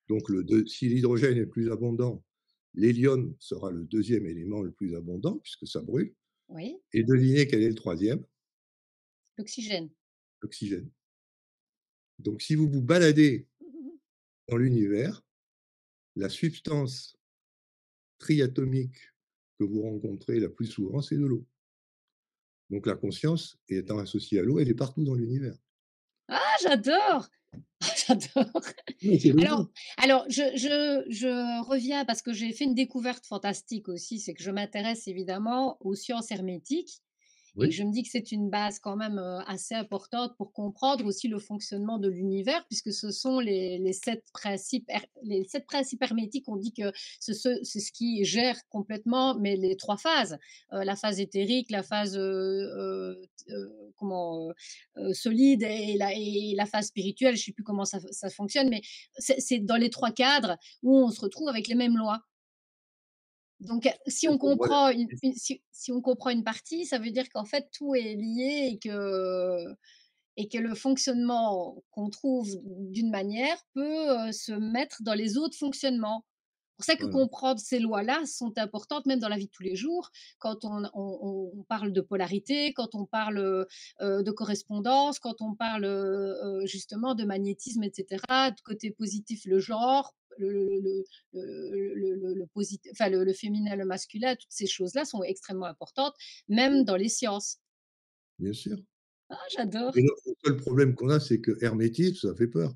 Donc si l'hydrogène est plus abondant, l'hélium sera le deuxième élément le plus abondant puisque ça brûle. oui, Et devinez quel est le troisième? l'oxygène. L'oxygène. Donc si vous vous baladez dans l'univers, la substance triatomique que vous rencontrez la plus souvent, c'est de l'eau. Donc la conscience étant associée à l'eau, elle est partout dans l'univers. Ah, j'adore! J'adore. Mais c'est Alors logique. alors je reviens parce que j'ai fait une découverte fantastique aussi, c'est que je m'intéresse évidemment aux sciences hermétiques et Oui, je me dis que c'est une base quand même, assez importante pour comprendre aussi le fonctionnement de l'univers puisque ce sont les 7 principes les 7 principes hermétiques. On dit que c'est ce qui gère complètement, mais les 3 phases, la phase éthérique, la phase, comment, solide et la phase spirituelle, je ne sais plus comment ça fonctionne, mais c'est dans les 3 cadres où on se retrouve avec les mêmes lois. Donc, si on on voit comprend si on comprend une partie, ça veut dire qu'en fait tout est lié et que le fonctionnement qu'on trouve d'une manière peut, se mettre dans les autres fonctionnements. Pour ça que voilà, comprendre ces lois-là sont importantes même dans la vie de tous les jours, quand on parle de polarité, quand on parle, de correspondance, quand on parle, justement de magnétisme et cetera, de côté positif, le genre, enfin le féminin, le masculin, toutes ces choses-là sont extrêmement importantes, même dans les sciences. bien sûr. Ah, j'adore! Mais le seul problème qu'on a, c'est que hermétisme, ça fait peur.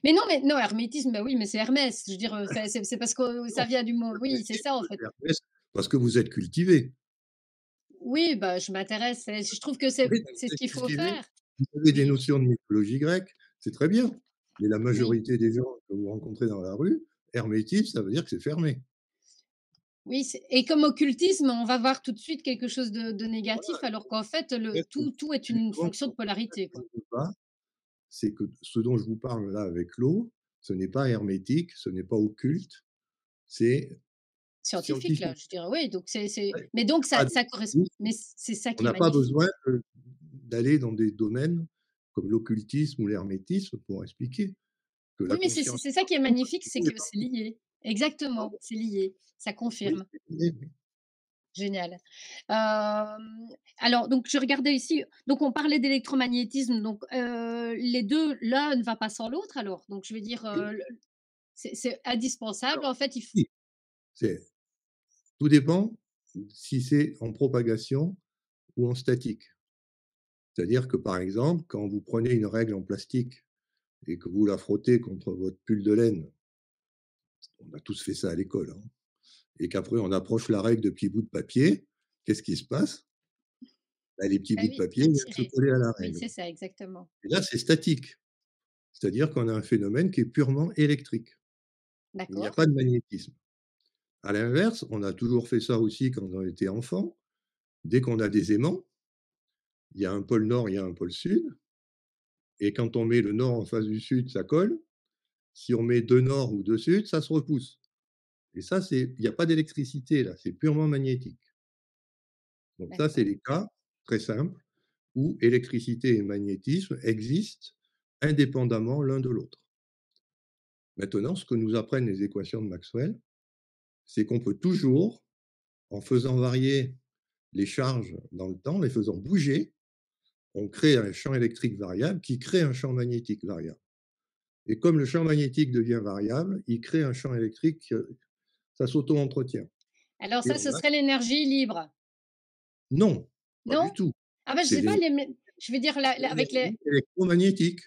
Mais non, hermétisme, bah oui, mais c'est Hermès. Je veux dire, c'est parce que Non, ça vient du mot oui, c'est hermétisme, ça, en fait. c'est Hermès, parce que vous êtes cultivé. Oui, bah, je m'intéresse et je trouve que Oui, donc c'est vous ce êtes qu'il faut cultivé, faire. vous avez des Oui, notions de mythologie grecque, c'est très bien. Mais la oui, majorité des gens que vous rencontrez dans la rue, hermétisme, ça veut dire que c'est fermé. oui, c'est et comme occultisme, on va voir tout de suite quelque chose de Voilà, négatif alors qu'en fait, en fait, tout est une justement, fonction de c'est ça polarité, que je quoi. ne veux pas, c'est que ce dont je vous parle là avec l'eau, ce n'est pas hermétique, ce n'est pas occulte, c'est Scientifique, là, scientifique. je dirais, oui, donc c'est Ouais, mais il y donc a pas de ça correspond mythisme, mais c'est ça on qui est n'a pas magnifique. besoin d'aller dans des domaines comme l'occultisme ou l'hermétisme pour expliquer que la Oui, mais conscience c'est est ça qui est partout, que magnifique, c'est l'eau est que c'est partout. lié. Exactement, Pardon? c'est lié, ça Oui, confirme. c'est lié, oui. Génial. Alors donc je regardais ici, donc on parlait d'électromagnétisme, donc les 2 l'un ne va pas sans l'autre alors? Donc je veux dire, Oui, le c'est indispensable alors en fait, il f oui, c'est tout dépend si c'est en propagation ou en statique. C'est-à-dire que, par exemple, quand vous prenez une règle en plastique et que vous la frottez contre votre pull de laine, on a tous fait ça à l'école, hein, et qu'après on approche la règle de petits bouts de papier, qu'est-ce qui se passe? Bah, les petits bah bouts de oui, papier viennent se attirer. coller à la Oui, règle. c'est ça exactement. Et là, c'est statique, c'est-à-dire qu'on a un phénomène qui est purement électrique. Il n'y a D'accord. pas de magnétisme. À l'inverse, on a toujours fait ça aussi quand on était enfant. Dès qu'on a des aimants, il y a un pôle nord, il y a un pôle sud, et quand on met le nord en face du sud, ça colle. Si on met 2 nord ou 2 sud, ça se repousse. Et ça, il n'y a pas d'électricité là, c'est purement magnétique. Donc ça, c'est D'accord, les cas très simples où électricité et magnétisme existent indépendamment l'un de l'autre. Maintenant, ce que nous apprennent les équations de Maxwell, c'est qu'on peut toujours, en faisant varier les charges dans le temps, les faisant bouger, on crée un champ électrique variable qui crée un champ magnétique variable. Et comme le champ magnétique devient variable, il crée un champ électrique, ça s'auto-entretient. alors Et ça, on ce a serait l'énergie libre, non, pas du non? tout. Ah bah, je C'est sais pas l'énergie les Je veux dire la avec les l'énergie électromagnétique.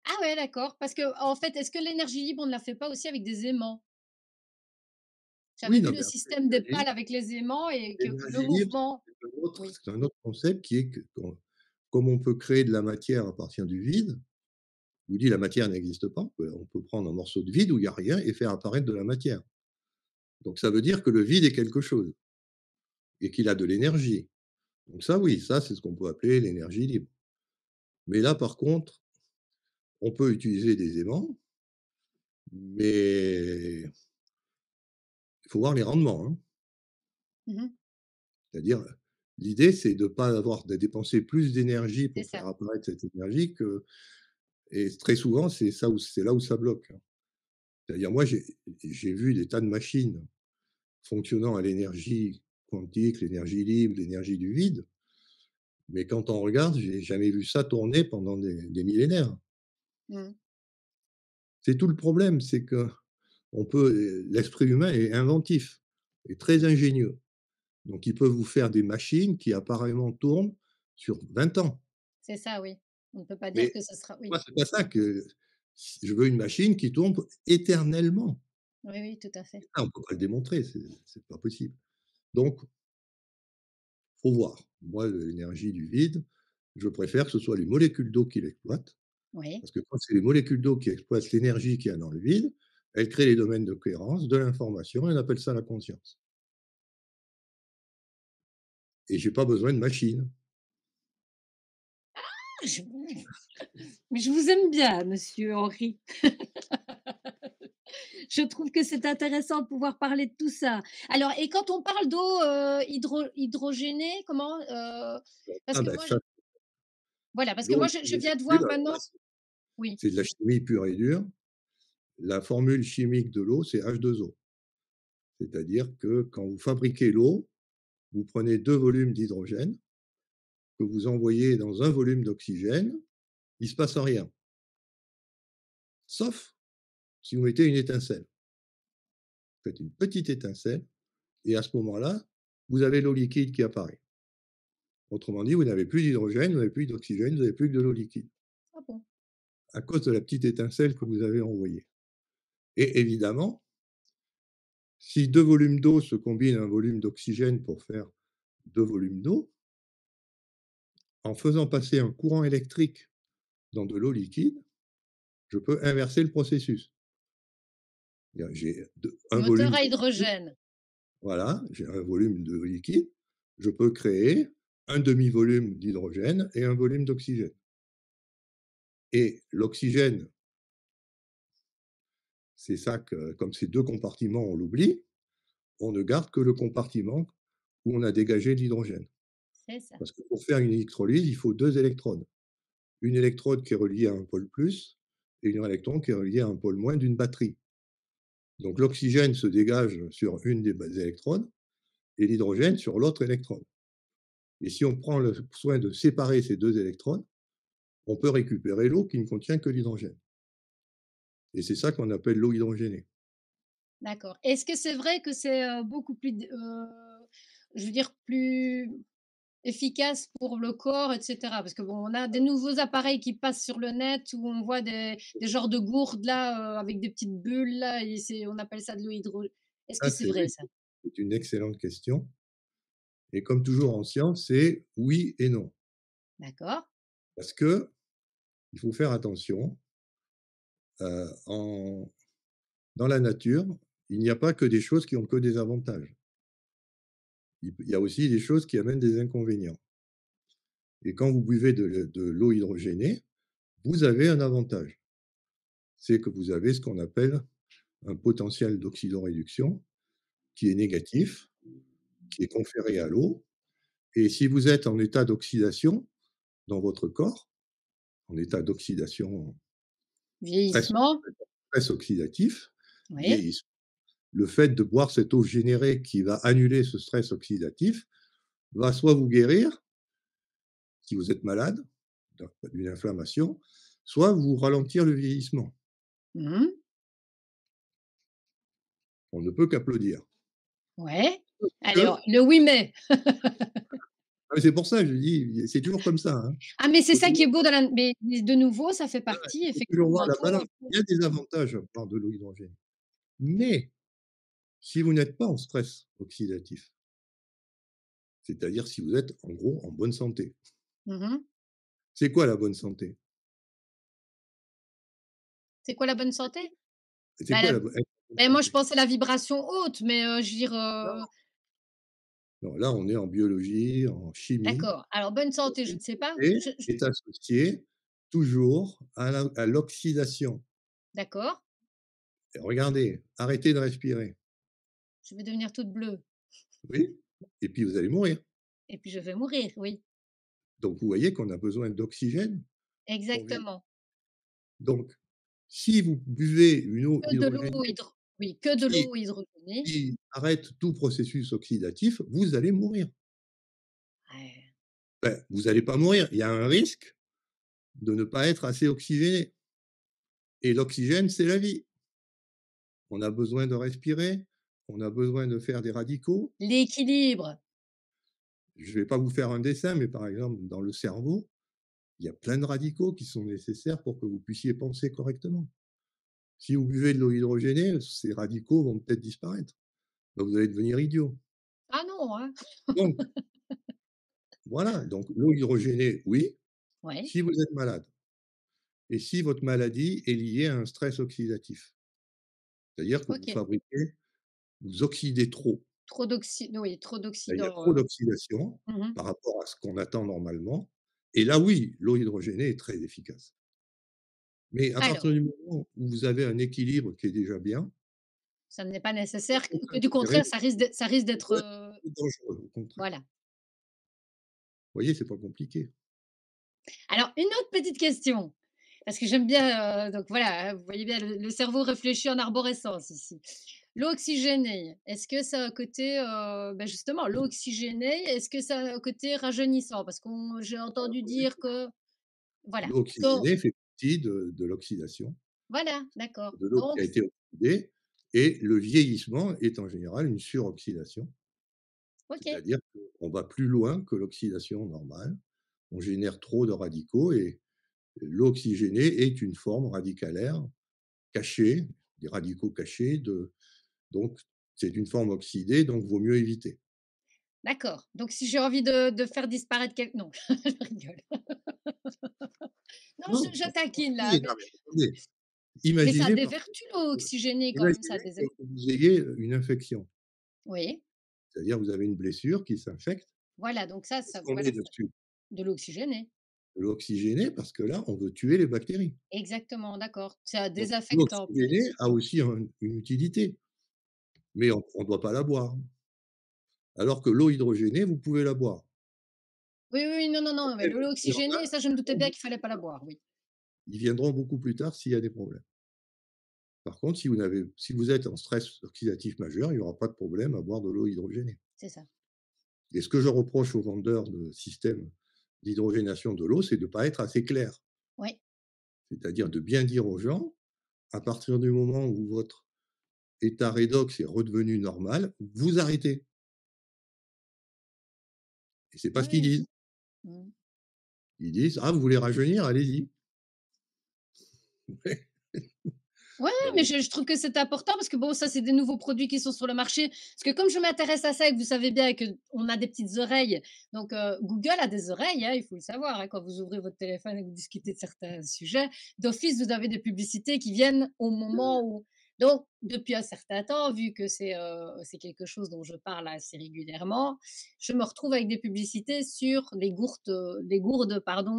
ah ouais, d'accord, parce qu'en fait, est-ce que l'énergie libre, on ne la fait pas aussi avec des aimants? Oui, J'avais vu non, le mais après système des l'énergie pales avec les aimants et que le l'énergie libre, mouvement oui, c'est un autre concept qui est que comme on peut créer de la matière à partir du vide, je vous dis la matière n'existe pas, on peut prendre un morceau de vide où il y a rien et faire apparaître de la matière. Donc ça veut dire que le vide est quelque chose et qu'il a de l'énergie. Donc ça oui, ça c'est ce qu'on peut appeler l'énergie libre. Mais là par contre, on peut utiliser des aimants, mais il faut voir les rendements, hein. mmh C'est-à-dire, l'idée c'est de pas avoir de dépenser plus d'énergie c'est pour faire ça. apparaître cette énergie que et très souvent c'est là où ça bloque, hein. C'est-à-dire moi j'ai vu des tas de machines fonctionnant à l'énergie quantique, l'énergie libre, l'énergie du vide, mais quand on regarde, j'ai jamais vu ça tourner pendant des millénaires. Mmh. C'est tout le problème, c'est qu'on peut l'esprit humain est inventif et très ingénieux. Donc il peut vous faire des machines qui apparemment tournent sur 20 ans. C'est ça, oui. On ne peut pas dire Mais que ce sera oui. moi, c'est pas ça que je veux une machine qui tourne éternellement. Oui, oui, tout à fait. Et ça, on peut pas le démontrer, c'est pas possible. Donc faut voir. Moi, l'énergie du vide, je préfère que ce soit les molécules d'eau qui l'exploitent, Oui. parce que quand c'est les molécules d'eau qui exploitent l'énergie qu'il y a dans le vide, elles créent les domaines de cohérence, de l'information et on appelle ça la conscience. Et j'ai pas besoin de machine. Je mais je vous aime bien, monsieur Henri. Je trouve que c'est intéressant de pouvoir parler de tout ça. Alors et quand on parle d'eau, hydrogénée, comment, parce Ah que ben moi je ça, voilà, parce que l'eau moi je hydrogénée, viens de bah, voir moi, maintenant oui, c'est de la chimie pure et dure. La formule chimique de l'eau, c'est H2O. C'est-à-dire que quand vous fabriquez l'eau, vous prenez 2 volumes d'hydrogène que vous envoyez dans un volume d'oxygène, il ne se passe rien. Sauf si vous mettez une étincelle. Vous faites une petite étincelle et à ce moment-là, vous avez l'eau liquide qui apparaît. Autrement dit, vous n'avez plus d'hydrogène, vous n'avez plus d'oxygène, vous n'avez plus que de l'eau liquide, ah bon? à cause de la petite étincelle que vous avez envoyée. Et évidemment, si 2 volumes d'eau se combinent à un volume d'oxygène pour faire 2 volumes d'eau, en faisant passer un courant électrique dans de l'eau liquide, je peux inverser le processus. J'ai un Moteur volume à de liquide, hydrogène. voilà, j'ai un volume de liquide, je peux créer un demi-volume d'hydrogène et un volume d'oxygène. Et l'oxygène, c'est ça que, comme ces deux compartiments, on l'oublie, on ne garde que le compartiment où on a dégagé de l'hydrogène. C'est ça. Parce que pour faire une électrolyse, il faut deux électrodes. Une électrode qui est reliée à un pôle plus et une électron qui est reliée à un pôle moins d'une batterie. Donc l'oxygène se dégage sur une des électrodes et l'hydrogène sur l'autre électrode. Et si on prend le soin de séparer ces deux électrodes, on peut récupérer l'eau qui ne contient que l'hydrogène. Et c'est ça qu'on appelle l'eau hydrogénée. D'accord. Est-ce que c'est vrai que c'est, beaucoup plus je veux dire plus efficace pour le corps et cetera? Parce que bon, on a des nouveaux appareils qui passent sur le net où on voit des genres de gourdes là, avec des petites bulles là et c'est on appelle ça de l'eau hydro est-ce que Ah, c'est c'est vrai oui, ça? c'est une excellente question. Et comme toujours en science, c'est oui et non. D'accord. Parce que il faut faire attention. Dans la nature, il n'y a pas que des choses qui ont que des avantages. Il y a aussi des choses qui amènent des inconvénients. Et quand vous buvez de l'eau hydrogénée, vous avez un avantage. C'est que vous avez ce qu'on appelle un potentiel d'oxydoréduction qui est négatif, qui est conféré à l'eau. Et si vous êtes en état d'oxydation dans votre corps, en état d'oxydation, stress, Vieillissement? stress oxydatif, Oui. vieillissement, le fait de boire cette eau générée qui va annuler ce stress oxydatif va soit vous guérir, si vous êtes malade d'une inflammation, soit vous ralentir le vieillissement. Mmh. On ne peut qu'applaudir. Ouais. Que Alors, le oui mais. Ah mais c'est pour ça que je dis, c'est toujours comme ça, hein. Ah, mais c'est Faut ça qui est toujours beau dans la mais de nouveau, ça fait ouais, ouais, partie il faut toujours voir effectivement, la tout balance. Il y a des avantages à boire de l'eau hydrogénée. Mais si vous n'êtes pas en stress oxydatif, c'est-à-dire si vous êtes en gros en bonne santé. mmh mh. C'est quoi la bonne santé? C'est quoi la bonne santé? C'est Bah, quoi la la bo être en bonne moi je santé? pensais la vibration haute, mais je veux dire, Non, non, là on est en biologie, en chimie. d'accord. Alors bonne La santé, je bonne ne sais pas. santé Je est associée toujours à l'oxydation. d'accord, Et regardez, arrêtez de respirer. je vais devenir toute bleue Oui, et puis vous allez mourir. et puis je vais mourir, oui, Donc vous voyez qu'on a besoin d'oxygène pour vivre. exactement. Donc si vous buvez une eau Que de l'eau hydrogénée hydro oui, que de qui l'eau hydrogénée. qui arrête tout processus oxydatif, vous allez mourir. Ouais. Vous allez pas mourir, il y a un risque de ne pas être assez oxygéné et l'oxygène, c'est la vie. On a besoin de respirer, on a besoin de faire des radicaux. L'équilibre. Je vais pas vous faire un dessin, mais par exemple, dans le cerveau, il y a plein de radicaux qui sont nécessaires pour que vous puissiez penser correctement. Si vous buvez de l'eau hydrogénée, ces radicaux vont peut-être disparaître. Donc vous allez devenir idiot. Ah non, hein? Donc voilà, donc l'eau hydrogénée, oui, Ouais, si vous êtes malade et si votre maladie est liée à un stress oxydatif. C'est-à-dire que OK. vous oxydez trop. Trop Il y a d'oxydants, trop d'oxydation mmh. par rapport à ce qu'on attend normalement et là, oui, l'eau hydrogénée est très efficace. Mais à partir Alors, du moment où vous avez un équilibre qui est déjà bien, ça n'est pas au nécessaire que contraire, du c'est contraire, ça risque d'être, plus dangereux, au contraire. voilà. Vous voyez, c'est pas compliqué. Alors une autre petite question, parce que j'aime bien, donc voilà, hein, vous voyez bien le cerveau réfléchit en arborescence ici. L'eau oxygénée, est-ce que ça a un côté, justement l'eau oxygénée, est-ce que ça a un côté rajeunissant? Parce qu'on j'ai Alors, entendu oui, dire que voilà, l'eau quand oxygénée fait partie de l'oxydation, voilà, d'accord, de l'eau qui donc a été oxydée et le vieillissement est en général une suroxydation. OK, C'est-à-dire qu'on va plus loin que l'oxydation normale. On génère trop de radicaux et l'eau oxygénée est une forme radicalaire cachée, des radicaux cachés donc c'est une forme oxydée, donc vaut mieux éviter. d'accord, donc si j'ai envie de faire disparaître non, je rigole. Non, Non, je c'est taquine là, compliqué. Non, mais attendez, mais ça a imaginez des par vertus l'eau oxygénée quand même, ça a imaginez des que vous ayez une infection, oui, c'est-à-dire vous avez une blessure qui s'infecte. voilà, donc Qu'est-ce ça qu'on voilà, met ça dessus? de l'eau oxygénée. De l'eau oxygénée parce que là, on veut tuer les bactéries. Exactement, d'accord. C'est un Donc l'eau désinfectant en oxygénée plus. a aussi une utilité, mais on ne doit pas la boire. Alors que l'eau hydrogénée, vous pouvez la boire. Oui, oui, non, non, non, mais Après, de l'eau il y en a, oxygénée, ça je me doutais bien qu'il fallait pas la boire, oui, ils viendront beaucoup plus tard s'il y a des problèmes. Par contre, si vous êtes en stress oxydatif majeur, il n'y aura pas de problème à boire de l'eau hydrogénée. c'est ça. Et ce que je reproche aux vendeurs de systèmes d'hydrogénation de l'eau, c'est de ne pas être assez clair. Oui, C'est-à-dire de bien dire aux gens, à partir du moment où votre état redox est redevenu normal, vous arrêtez. Et c'est pas oui, ce qu'ils oui. disent. Mmh. Ils disent: «Ah, vous voulez rajeunir? Allez-y». Ouais, Ben mais oui, je trouve que c'est important parce que bon, ça, c'est des nouveaux produits qui sont sur le marché. Parce que comme je m'intéresse à ça et que vous savez bien qu'on a des petites oreilles, donc Google a des oreilles, hein, il faut le savoir, hein, quand vous ouvrez votre téléphone et que vous discutez de certains sujets, d'office, vous avez des publicités qui viennent au moment où donc depuis un certain temps, vu que c'est quelque chose dont je parle assez régulièrement, je me retrouve avec des publicités sur les gourdes, pardon,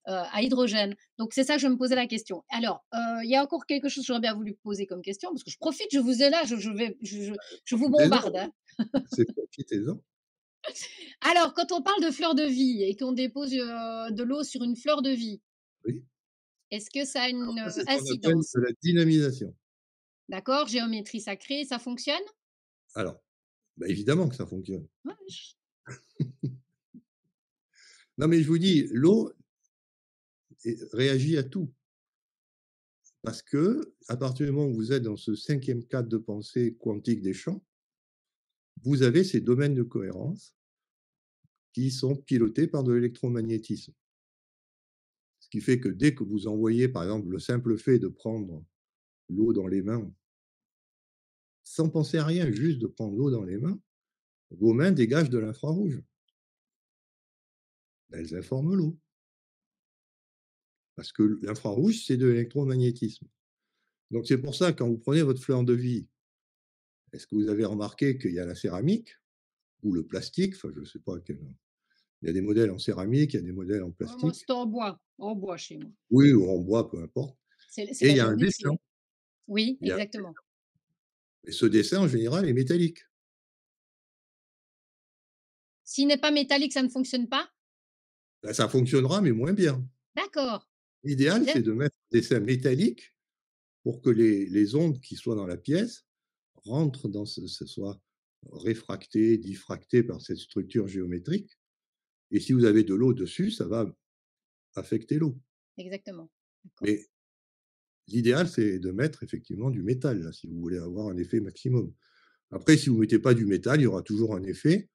à hydrogène. Donc c'est ça que je me posais la question. Alors, il y a encore quelque chose que j'aurais bien voulu poser comme question, parce que je profite, je vous ai là, je vous profitez-en, bombarde, hein. oui, c'est profitez-en. Alors, quand on parle de fleur de vie et qu'on dépose, de l'eau sur une fleur de vie, Oui. est-ce que ça a Alors une, ça, c'est ce qu'on appelle incidence? de la dynamisation. D'accord, géométrie sacrée, ça fonctionne? Alors, bah, évidemment que ça fonctionne. Ouais, ch Non, mais je vous dis, l'eau réagit à tout. Parce que à partir du moment où vous êtes dans ce cinquième cadre de pensée quantique des champs, vous avez ces domaines de cohérence qui sont pilotés par de l'électromagnétisme. Ce qui fait que dès que vous envoyez, par exemple, le simple fait de prendre l'eau dans les mains, sans penser à rien, juste de prendre l'eau dans les mains, vos mains dégagent de l'infrarouge. Elles informent l'eau. Parce que l'infrarouge, c'est de l'électromagnétisme. Donc c'est pour ça, quand vous prenez votre fleur de vie, est-ce que vous avez remarqué qu'il y a la céramique ou le plastique? Enfin, je ne sais pas quel, il y a des modèles en céramique, il y a des modèles en Ouais, moi, plastique. c'est en bois chez moi. Oui, ou en bois, peu importe. C'est Et il la y a un géométrie, dessin. hein. Oui, Il y a exactement. Et ce dessin, en général, est métallique. S'il n'est pas métallique, ça ne fonctionne pas? Bah, ça fonctionnera, mais moins bien. D'accord. L'idéal, D'ac c'est de mettre un dessin métallique pour que les ondes qui soient dans la pièce rentrent dans ce soit réfracté, diffracté par cette structure géométrique, et si vous avez de l'eau dessus, ça va affecter l'eau. exactement. D'accord. Mais l'idéal, c'est de mettre effectivement du métal, là, si vous voulez avoir un effet maximum. Après, si vous mettez pas du métal, il y aura toujours un effet,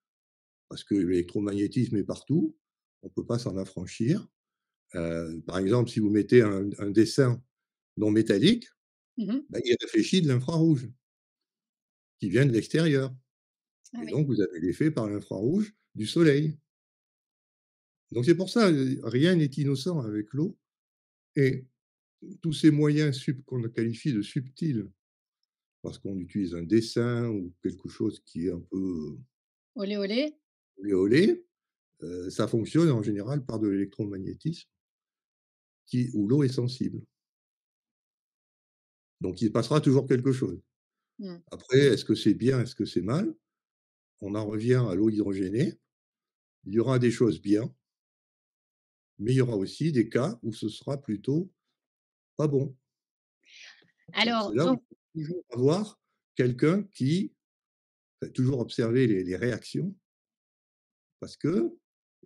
parce que l'électromagnétisme est partout, on ne peut pas s'en affranchir. Par exemple, si vous mettez un dessin non métallique, Mmh mh. bah, il réfléchit de l'infrarouge qui vient de l'extérieur, Ah et oui. donc vous avez l'effet par l'infrarouge du soleil. Donc c'est pour ça, rien n'est innocent avec l'eau, et tous ces moyens qu'on qualifie de subtils, parce qu'on utilise un dessin ou quelque chose qui est un peu Olé, olé. olé olé, ça fonctionne en général par de l'électromagnétisme où l'eau est sensible. Donc il se passera toujours quelque chose. Mmh. Après, est-ce que c'est bien, est-ce que c'est mal? On en revient à l'eau hydrogénée. Il y aura des choses bien, mais il y aura aussi des cas où ce sera plutôt pas bon. Donc c'est Alors là où il donc faut toujours avoir quelqu'un qui toujours observer les réactions, parce que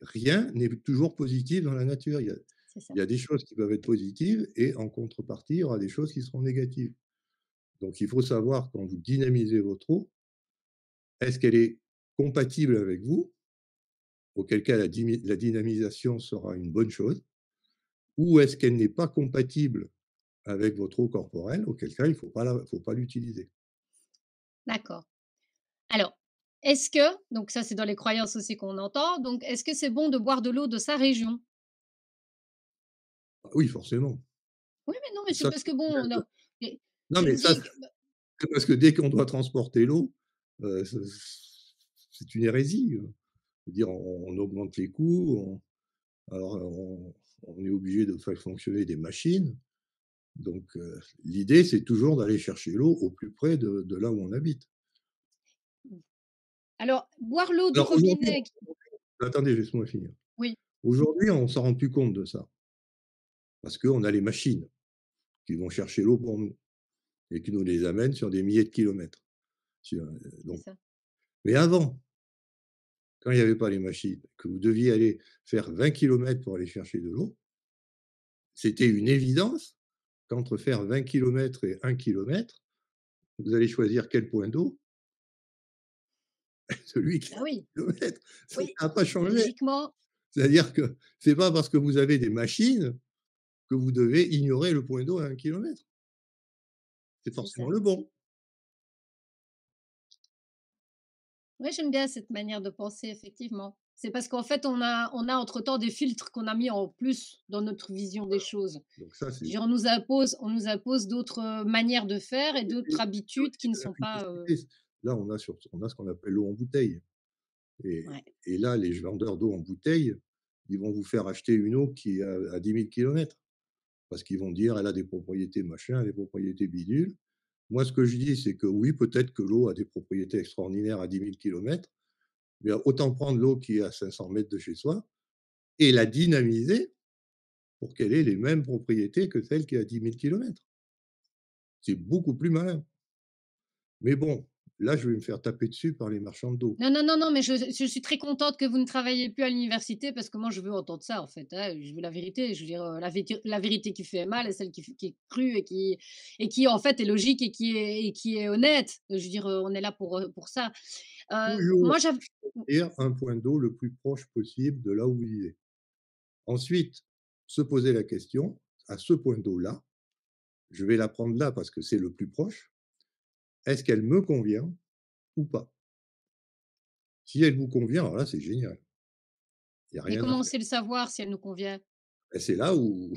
rien n'est toujours positif dans la nature. c'est ça. Il y a des choses qui peuvent être positives, et en contrepartie, il y aura des choses qui seront négatives. Donc il faut savoir, quand vous dynamisez votre eau, est-ce qu'elle est compatible avec vous? Auquel cas la dynamisation sera une bonne chose. Ou est-ce qu'elle n'est pas compatible avec votre eau corporelle? Auquel cas il faut pas l'utiliser. D'accord. Alors, est-ce que donc ça, c'est dans les croyances aussi qu'on entend, donc est-ce que c'est bon de boire de l'eau de sa région? Ah oui, forcément. Oui, mais non, mais c'est Ça, parce c'est que bon, clair. non, et Non, je mais me ça, dis que c'est parce que dès qu'on doit transporter l'eau, ce c'est une hérésie, je veux dire, on augmente les coûts, alors on est obligé de faire fonctionner des machines. Donc l'idée, c'est toujours d'aller chercher l'eau au plus près de là où on habite. alors boire l'eau du Alors aujourd'hui, robinet qui attendez, laisse-moi finir. oui, Aujourd'hui, on s'en rend plus compte de ça, parce qu'on a les machines qui vont chercher l'eau pour nous et qui nous les amènent sur des milliers de kilomètres. c'est Donc ça. mais avant, quand il y avait pas les machines, que vous deviez aller faire 20 kilomètres pour aller chercher de l'eau, c'était une évidence qu'entre faire 20 kilomètres et 1 kilomètre, vous allez choisir quel point d'eau? Celui qui est Ah à oui, 1 kilomètre. Ça oui, n'a pas changé. logiquement, C'est-à-dire que c'est pas parce que vous avez des machines que vous devez ignorer le point d'eau à 1 kilomètre. C'est c'est forcément ça. le bon. Ouais, j'aime bien cette manière de penser effectivement. C'est parce qu'en fait, on a entre-temps des filtres qu'on a mis en plus dans notre vision des choses. Donc ça, Je veux c'est dire, on nous impose d'autres, manières de faire et et d'autres c'est habitudes aussi qui ne de la sont pas, publicité. Là, on a ce qu'on appelle l'eau en bouteille, ouais, et là, les vendeurs d'eau en bouteille, ils vont vous faire acheter une eau qui est à 10 000 kilomètres, parce qu'ils vont dire: «Elle a des propriétés machin, elle a des propriétés bidule». Moi, ce que je dis, c'est que oui, peut-être que l'eau a des propriétés extraordinaires à 10 000 kilomètres, mais autant prendre l'eau qui est à 500 mètres de chez soi et la dynamiser pour qu'elle ait les mêmes propriétés que celle qui est à 10 000 kilomètres. C'est beaucoup plus malin. Mais bon, là, je vais me faire taper dessus par les marchands d'eau. Non, non, non, non, mais je suis très contente que vous ne travaillez plus à l'université parce que moi, je veux entendre ça, en fait, hein. Je veux la vérité. Je veux dire, la vérité qui fait mal est celle qui est crue et qui, en fait, est logique et qui est honnête. Je veux dire, on est là pour ça. Toujours Moi, j'av choisir un point d'eau le plus proche possible de là où vous vivez. Ensuite, se poser la question: «À ce point d'eau-là, je vais la prendre là parce que c'est le plus proche. Est-ce qu'elle me convient ou pas?» Si elle vous convient, alors là, c'est génial, il y a Mais rien à comment on faire. sait le savoir si elle nous convient? Et c'est là où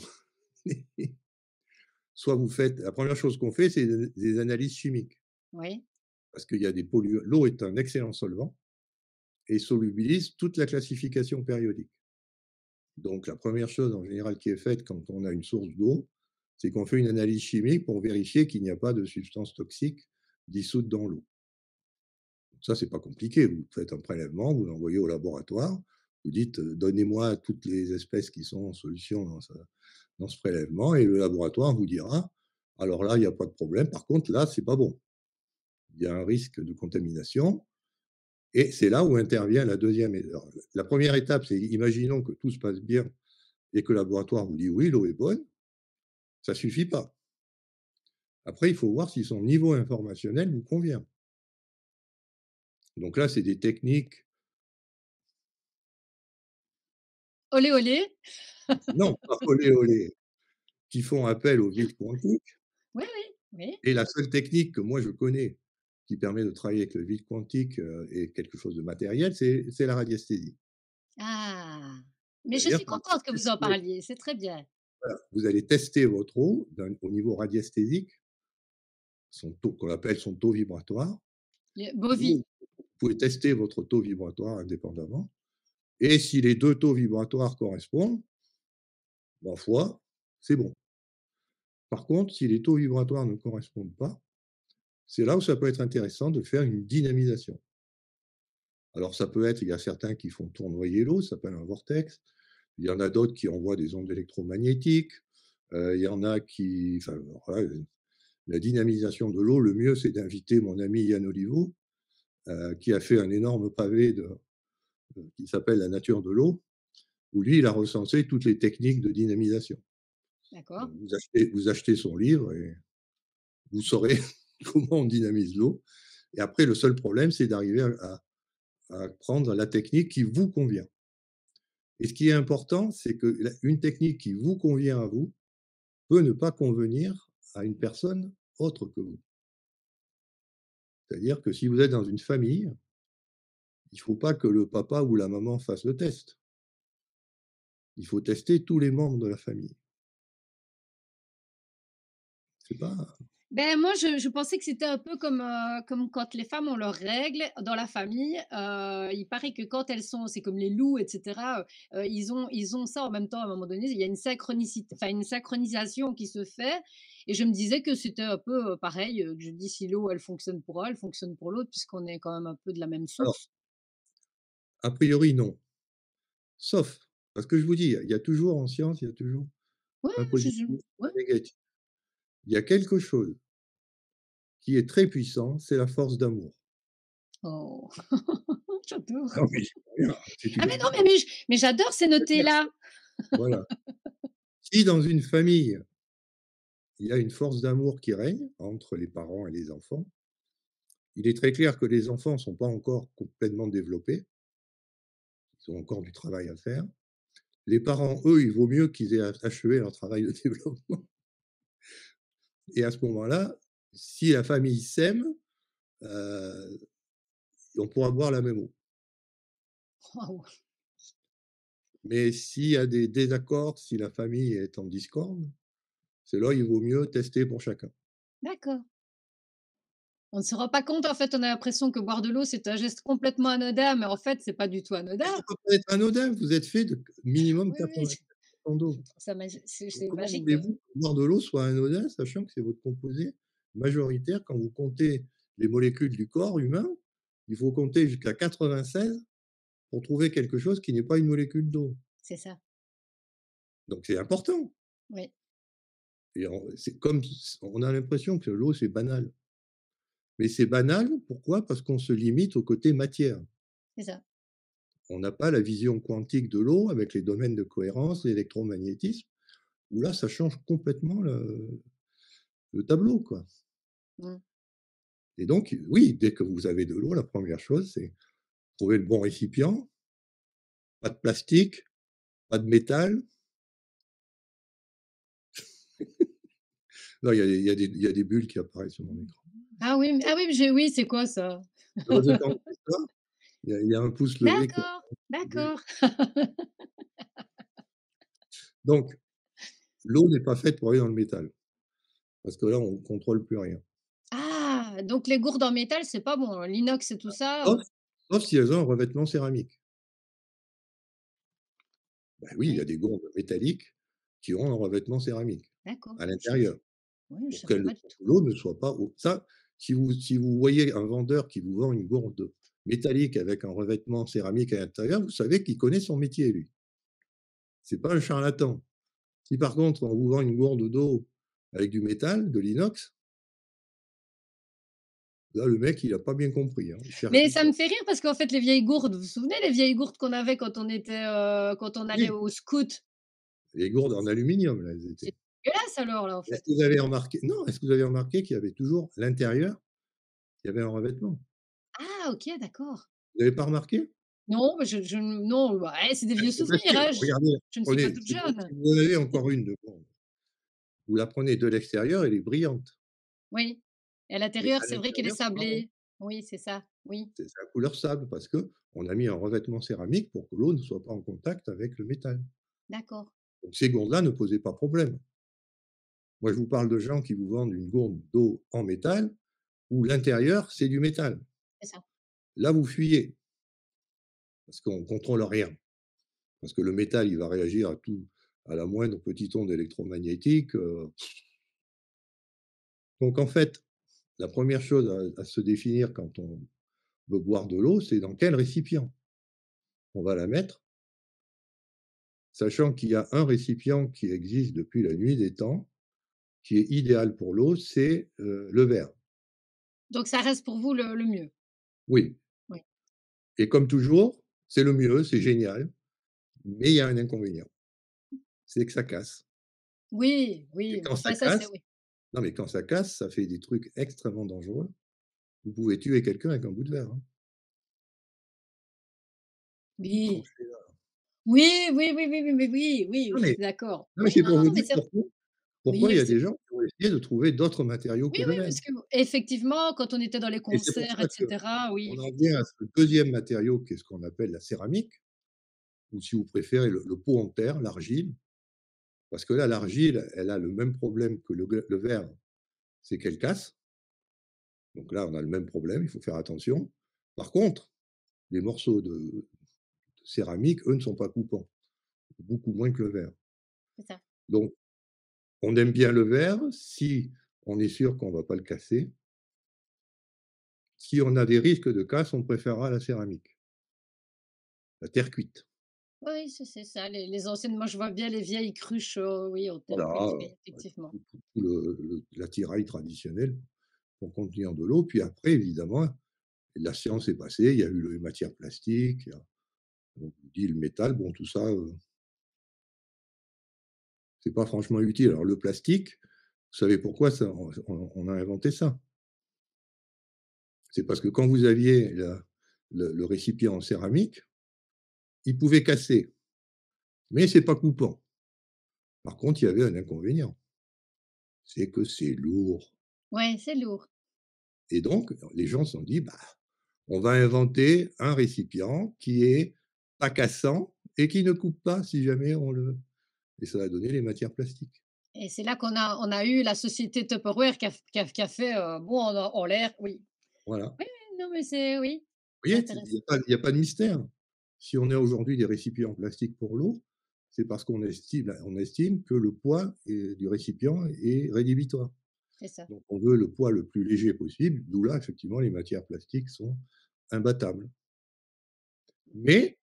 soit vous faites la première chose qu'on fait, c'est des analyses chimiques Oui, parce qu'il y a des polluants. L'eau est un excellent solvant et solubilise toute la classification périodique. Donc la première chose en général qui est faite quand on a une source d'eau, c'est qu'on fait une analyse chimique pour vérifier qu'il n'y a pas de substances toxiques dissoutes dans l'eau. Ça, c'est pas compliqué. Vous faites un prélèvement, vous l'envoyez au laboratoire, vous dites: «Donnez-moi toutes les espèces qui sont en solution dans ce prélèvement» et le laboratoire vous dira: «Alors là, il y a pas de problème. Par contre, là, c'est pas bon. Il y a un risque de contamination». Et c'est là où intervient la deuxième. Alors, la première étape, c'est imaginons que tout se passe bien et que le laboratoire vous dit: «Oui, l'eau est bonne». Ça suffit pas. Après, il faut voir si son niveau informationnel vous convient. Donc là, c'est des techniques, olé, olé. non pas olé olé, qui font appel au vide quantique. Oui, oui, oui. Et la seule technique que moi je connais qui permet de travailler avec le vide quantique, et quelque chose de matériel, c'est la radiesthésie. Ah! Mais je C'est-à-dire suis que vous contente que vous en testez, parliez, c'est très bien. voilà, vous allez tester votre eau au niveau radiesthésique, son taux qu'on appelle son taux vibratoire. Le Vous Bovie, pouvez tester votre taux vibratoire indépendamment et si les 2 taux vibratoires correspondent, ma foi, c'est bon. Par contre, si les taux vibratoires ne correspondent pas, c'est là où ça peut être intéressant de faire une dynamisation. Alors ça peut être, il y a certains qui font tournoyer l'eau, ça s'appelle un vortex. Il y en a d'autres qui envoient des ondes électromagnétiques. Il y en a qui, enfin, voilà, la dynamisation de l'eau, le mieux, c'est d'inviter mon ami Yann Oliveau, qui a fait un énorme pavé qui s'appelle «La nature de l'eau», où lui, il a recensé toutes les techniques de dynamisation. d'accord. Donc vous achetez son livre et vous saurez comment on dynamise l'eau. Et après, le seul problème, c'est d'arriver à prendre la technique qui vous convient. Et ce qui est important, c'est que une technique qui vous convient à vous peut ne pas convenir à une personne autre que vous. C'est-à-dire que si vous êtes dans une famille, il ne faut pas que le papa ou la maman fasse le test. Il faut tester tous les membres de la famille. C'est pas Ben moi, je pensais que c'était un peu comme quand les femmes ont leurs règles dans la famille. Il paraît que quand elles sont c'est comme les loups et cetera, ils ont ça en même temps à un moment donné. Il y a une synchronisation qui se fait et je me disais que c'était un peu, pareil, que je dis si l'eau elle fonctionne pour un, elle fonctionne pour l'autre puisqu'on est quand même un peu de la même alors, source. a priori, non. Sauf parce que je vous dis, il y a toujours en science, il y a toujours Ouais, un je positif, ouais. un négatif. Il y a quelque chose qui est très puissant, c'est la force d'amour. Oh, j'adore. Non, mais c'est rien, c'est Ah une mais non, mais j'adore ces notés c'est-à-dire là. voilà. Si dans une famille, il y a une force d'amour qui règne entre les parents et les enfants, il est très clair que les enfants ne sont pas encore complètement développés, ils ont encore du travail à faire. Les parents, eux, il vaut mieux qu'ils aient achevé leur travail de développement et à ce moment-là, si la famille s'aime, heu, on pourra boire la même eau. Waouh, Mais s'il y a des désaccords, si la famille est en discorde, c'est là, il vaut mieux tester pour chacun. d'accord. On ne se rend pas compte, en fait, on a l'impression que boire de l'eau, c'est un geste complètement anodin, mais en fait, c'est pas du tout Mais anodin. ça peut pas être anodin, vous êtes fait de minimum Oui, oui, 80 je d'eau. trouve ça Donc c'est comment magique, voulez-vous que boire de l'eau soit anodin, sachant que c'est votre composé majoritaire? Quand vous comptez les molécules du corps humain, il faut compter jusqu'à 96 pour trouver quelque chose qui n'est pas une molécule d'eau. c'est ça, Donc c'est important oui. et c'est comme on a l'impression que l'eau, c'est banal. Mais c'est banal, pourquoi? Parce qu'on se limite au côté matière. c'est ça. On n'a pas la vision quantique de l'eau avec les domaines de cohérence, l'électromagnétisme, où là, ça change complètement le tableau, quoi. Mmh. Et donc, oui, dès que vous avez de l'eau, la première chose, c'est trouver le bon récipient, pas de plastique, pas de métal. Là, il y a des bulles qui apparaissent sur mon écran. Ah oui, mais j'ai oui, c'est quoi ça? Heureusement quand on fait ça, il y a un pouce levé qui D'accord, oui. d'accord. Donc l'eau n'est pas faite pour aller dans le métal, parce que là, on contrôle plus rien. Ah! Donc les gourdes en métal, c'est pas bon, l'inox et tout ça, Sauf sauf si elles ont un revêtement céramique. Bah oui, il y a oui, des gourdes métalliques qui ont un revêtement céramique d'accord. à Je l'intérieur, oui, je pour savais que pas du tout. l'eau ne soit pas au ça, si vous voyez un vendeur qui vous vend une gourde métallique avec un revêtement céramique à l'intérieur, vous savez qu'il connaît son métier, lui. C'est pas un charlatan. Si par contre, on vous vend une gourde d'eau avec du métal, de l'inox, là, le mec, il a pas bien compris, hein. Il cherche Mais juste ça un me fait rire parce qu'en fait, les vieilles gourdes, vous vous souvenez les vieilles gourdes qu'on avait quand on était, quand on allait oui, au scout? les gourdes en aluminium, là, elles C'est étaient. dégueulasse alors là, en Est-ce fait. que vous avez remarqué non, est-ce que vous avez remarqué qu'il y avait toujours l'intérieur, il y avait un revêtement? Ah OK, d'accord. Vous avez pas remarqué? Non, mais je non, bah, eh, c'est des vieux C'est souvenirs, facile, hein, regardez, je ne suis pas prenez toute si jeune. vous en avez encore une de gourde, vous la prenez de l'extérieur, elle est brillante, Oui et à mais l'intérieur, à c'est vrai qu'elle est l'intérieur, c'est marron. sablée. Oui, c'est ça, oui, C'est la couleur sable parce qu'on a mis un revêtement céramique pour que l'eau ne soit pas en contact avec le métal. d'accord, Donc ces gourdes-là ne posaient pas problème. Moi, je vous parle de gens qui vous vendent une gourde d'eau en métal où l'intérieur, c'est du métal. c'est ça. Là, vous fuyez parce qu'on ne contrôle rien. Parce que le métal, il va réagir à tout, à la moindre petite onde électromagnétique. Donc, en fait, la première chose à se définir quand on veut boire de l'eau, c'est dans quel récipient on va la mettre, sachant qu'il y a un récipient qui existe depuis la nuit des temps, qui est idéal pour l'eau, c'est le verre. Donc ça reste pour vous le mieux? Oui. Oui. Et comme toujours, c'est le mieux, c'est génial, mais il y a un inconvénient, c'est que ça casse. Oui, Et oui, mais quand ça enfin ça, c'est casse, oui. non, mais quand ça casse, ça fait des trucs extrêmement dangereux. Vous pouvez tuer quelqu'un avec un bout de verre, hein. Oui. Tranchez-la. Oui, oui, oui, oui, oui, oui, oui, oui, Non, je mais suis d'accord. non, mais Oui, c'est non, pour non, vous non, mais dire c'est pourquoi il oui, y a c'est des gens qui ont essayé de trouver d'autres matériaux oui, que le oui, verre. parce qu'effectivement, quand on était dans les Et c'est pour concerts et ça cetera, oui, qu'on en vient à effectivement. ce deuxième matériau qui est ce qu'on appelle la céramique ou si vous préférez le pot en terre, l'argile, parce que là, l'argile, elle a le même problème que le verre, c'est qu'elle casse. Donc là, on a le même problème, il faut faire attention. Par contre, les morceaux de céramique, eux, ne sont pas coupants, beaucoup moins que le verre. C'est ça. Donc on aime bien le verre si on est sûr qu'on ne va pas le casser. Si on a des risques de casse, on préférera la céramique, la terre cuite. Oui, c'est ça, les anciennes moi, je vois bien les vieilles cruches, oui, en terre Voilà, cuite, oui, effectivement. tout l'attirail traditionnel pour contenir de l'eau. Puis après, évidemment, la science est passée, il y a eu les matières plastiques, il y a on dit le métal, bon tout ça, c'est pas franchement utile. Alors le plastique, vous savez pourquoi ça on a inventé ça? C'est parce que quand vous aviez le récipient en céramique, il pouvait casser, mais c'est pas coupant. Par contre, il y avait un inconvénient, c'est que c'est lourd Ouais, c'est lourd. et donc les gens se sont dit: «Bah, on va inventer un récipient qui est pas cassant et qui ne coupe pas si jamais on le» et ça a donné les matières plastiques. Et c'est là qu'on a eu la société Tupperware qui a fait, bon en l'air, oui. Voilà. Oui, oui, non, mais c'est oui, Vous c'est voyez, intéressant. il y a pas de mystère. Si on a aujourd'hui des récipients en plastique pour l'eau, c'est parce qu'on estime que le poids du récipient est rédhibitoire. C'est ça. Donc on veut le poids le plus léger possible, d'où là, effectivement, les matières plastiques sont imbattables. Mais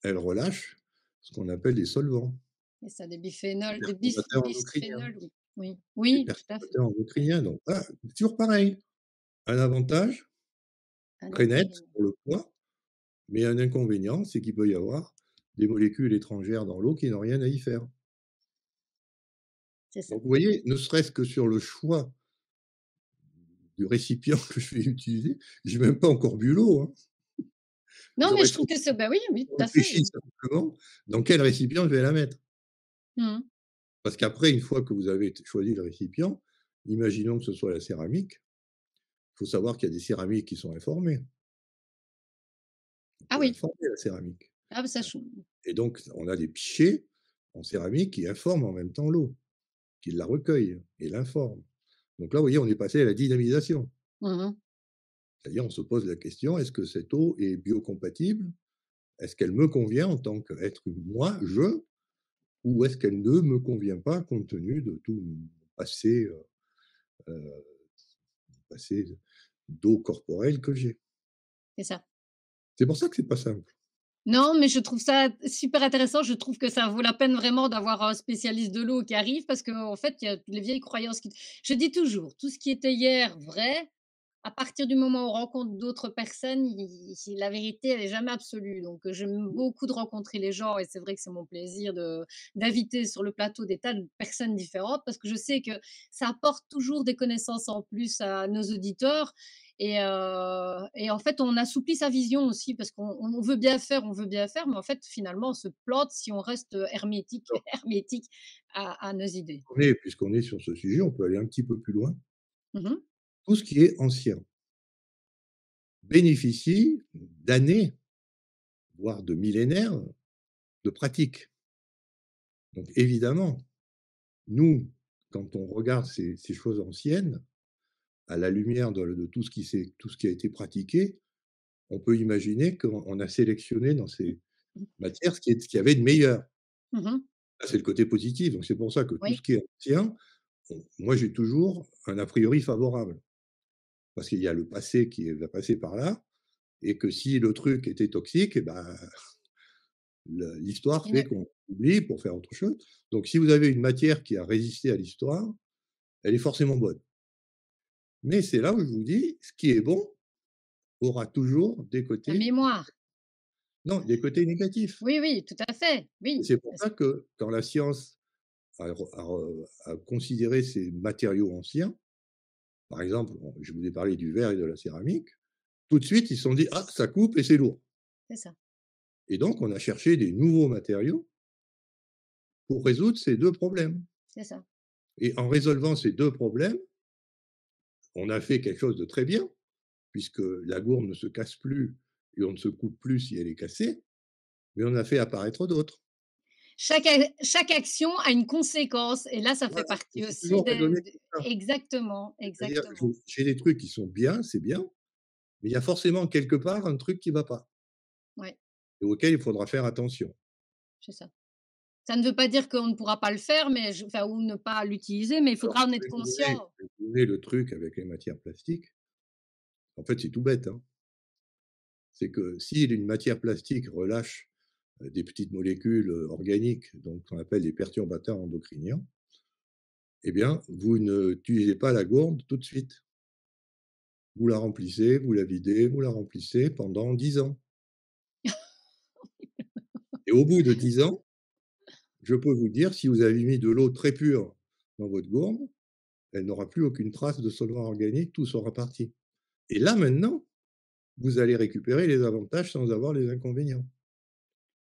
elles relâchent ce qu'on appelle des solvants, C'est ça, des des biphénols, des perturbateurs endocriniens. bisphénols, oui. Oui, Des oui, tout à fait. perturbateurs endocriniens, donc voilà, toujours pareil. Un avantage Un très net inconvénient. pour le poids, mais un inconvénient, c'est qu'il peut y avoir des molécules étrangères dans l'eau qui n'ont rien à y faire. C'est ça. Donc vous voyez, ne serait-ce que sur le choix du récipient que je vais utiliser, j'ai même pas encore bu l'eau, hein. Non, mais J'aurais je trouve que c'est bah, oui, oui, tout à fait. réfléchi simplement dans quel récipient je vais la mettre. Mmh. Parce qu'après, une fois que vous avez choisi le récipient, imaginons que ce soit la céramique, il faut savoir qu'il y a des céramiques qui sont informées. On Ah peut oui. informer la céramique. Ah bah, ça je Et donc, on a des pichets en céramique qui informent en même temps l'eau, qui la recueillent et l'informent. Donc là, vous voyez, on est passé à la dynamisation. mmh mh. C'est-à-dire, on se pose la question, est-ce que cette eau est biocompatible? Est-ce qu'elle me convient en tant qu'être moi, je, ou est-ce qu'elle ne me convient pas compte tenu de tout mon passé, heu, passé d'eau corporelle que j'ai? C'est ça. C'est pour ça que c'est pas simple. Non, mais je trouve ça super intéressant. Je trouve que ça vaut la peine vraiment d'avoir un spécialiste de l'eau qui arrive parce qu'en fait, il y a les vieilles croyances qui je dis toujours: «Tout ce qui était hier vrai, à partir du moment où on rencontre d'autres personnes, la vérité, elle est jamais absolue». Donc, j'aime beaucoup de rencontrer les gens et c'est vrai que c'est mon plaisir d'inviter sur le plateau des tas de personnes différentes parce que je sais que ça apporte toujours des connaissances en plus à nos auditeurs et en fait, on assouplit sa vision aussi parce qu'on on veut bien faire, mais en fait, finalement, on se plante si on reste, hermétique Alors, hermétique à nos idées. puisqu'on est sur ce sujet, on peut aller un petit peu plus loin. Mmh mh. Tout ce qui est ancien bénéficie d'années, voire de millénaires de pratique. Donc évidemment, nous, quand on regarde ces choses anciennes, à la lumière de tout ce qui a été pratiqué, on peut imaginer qu'on a sélectionné dans ces matières ce qu'il y avait de meilleur. Mmh mh. Ça, c'est le côté positif. Donc c'est pour ça que tout Oui, ce qui est ancien, moi j'ai toujours un a priori favorable. Parce qu'il y a le passé qui va passer par là et que si le truc était toxique, et ben, l'histoire il ne fait qu'on oublie pour faire autre chose. Donc si vous avez une matière qui a résisté à l'histoire, elle est forcément bonne. Mais c'est là où je vous dis, ce qui est bon aura toujours des la côtés mémoire. non, des côtés négatifs. Oui, oui, tout à fait, Et oui. c'est pour Parce ça que quand la science a considéré ces matériaux anciens, par exemple, bon, je vous ai parlé du verre et de la céramique, tout de suite, ils se sont dit: «Ah, ça coupe et c'est lourd» c'est ça, et donc on a cherché des nouveaux matériaux pour résoudre ces 2 problèmes c'est ça. et en résolvant ces 2 problèmes, on a fait quelque chose de très bien, puisque la gourde ne se casse plus et on ne se coupe plus si elle est cassée, mais on a fait apparaître d'autres. Chaque action a une conséquence et là, ça fait Voilà, il partie faut aussi toujours raisonner de comme ça. exactement, C'est-à-dire, exactement. j'ai des trucs qui sont bien, c'est bien, mais il y a forcément quelque part un truc qui va pas Ouais, et auquel il faudra faire attention. c'est ça. Ça ne veut pas dire qu'on ne pourra pas le faire, mais enfin ou ne pas l'utiliser, mais il Alors, faudra en être conscient. je vais vous donner le truc avec les matières plastiques. En fait, c'est tout bête, hein. C'est que si une matière plastique relâche, des petites molécules, organiques, donc qu'on appelle des perturbateurs endocriniens, eh bien, vous n'utilisez pas la gourde tout de suite. Vous la remplissez, vous la videz, vous la remplissez pendant 10 ans et au bout de 10 ans, je peux vous dire, si vous avez mis de l'eau très pure dans votre gourde, elle n'aura plus aucune trace de solvant organique, tout sera parti et là, maintenant, vous allez récupérer les avantages sans avoir les inconvénients.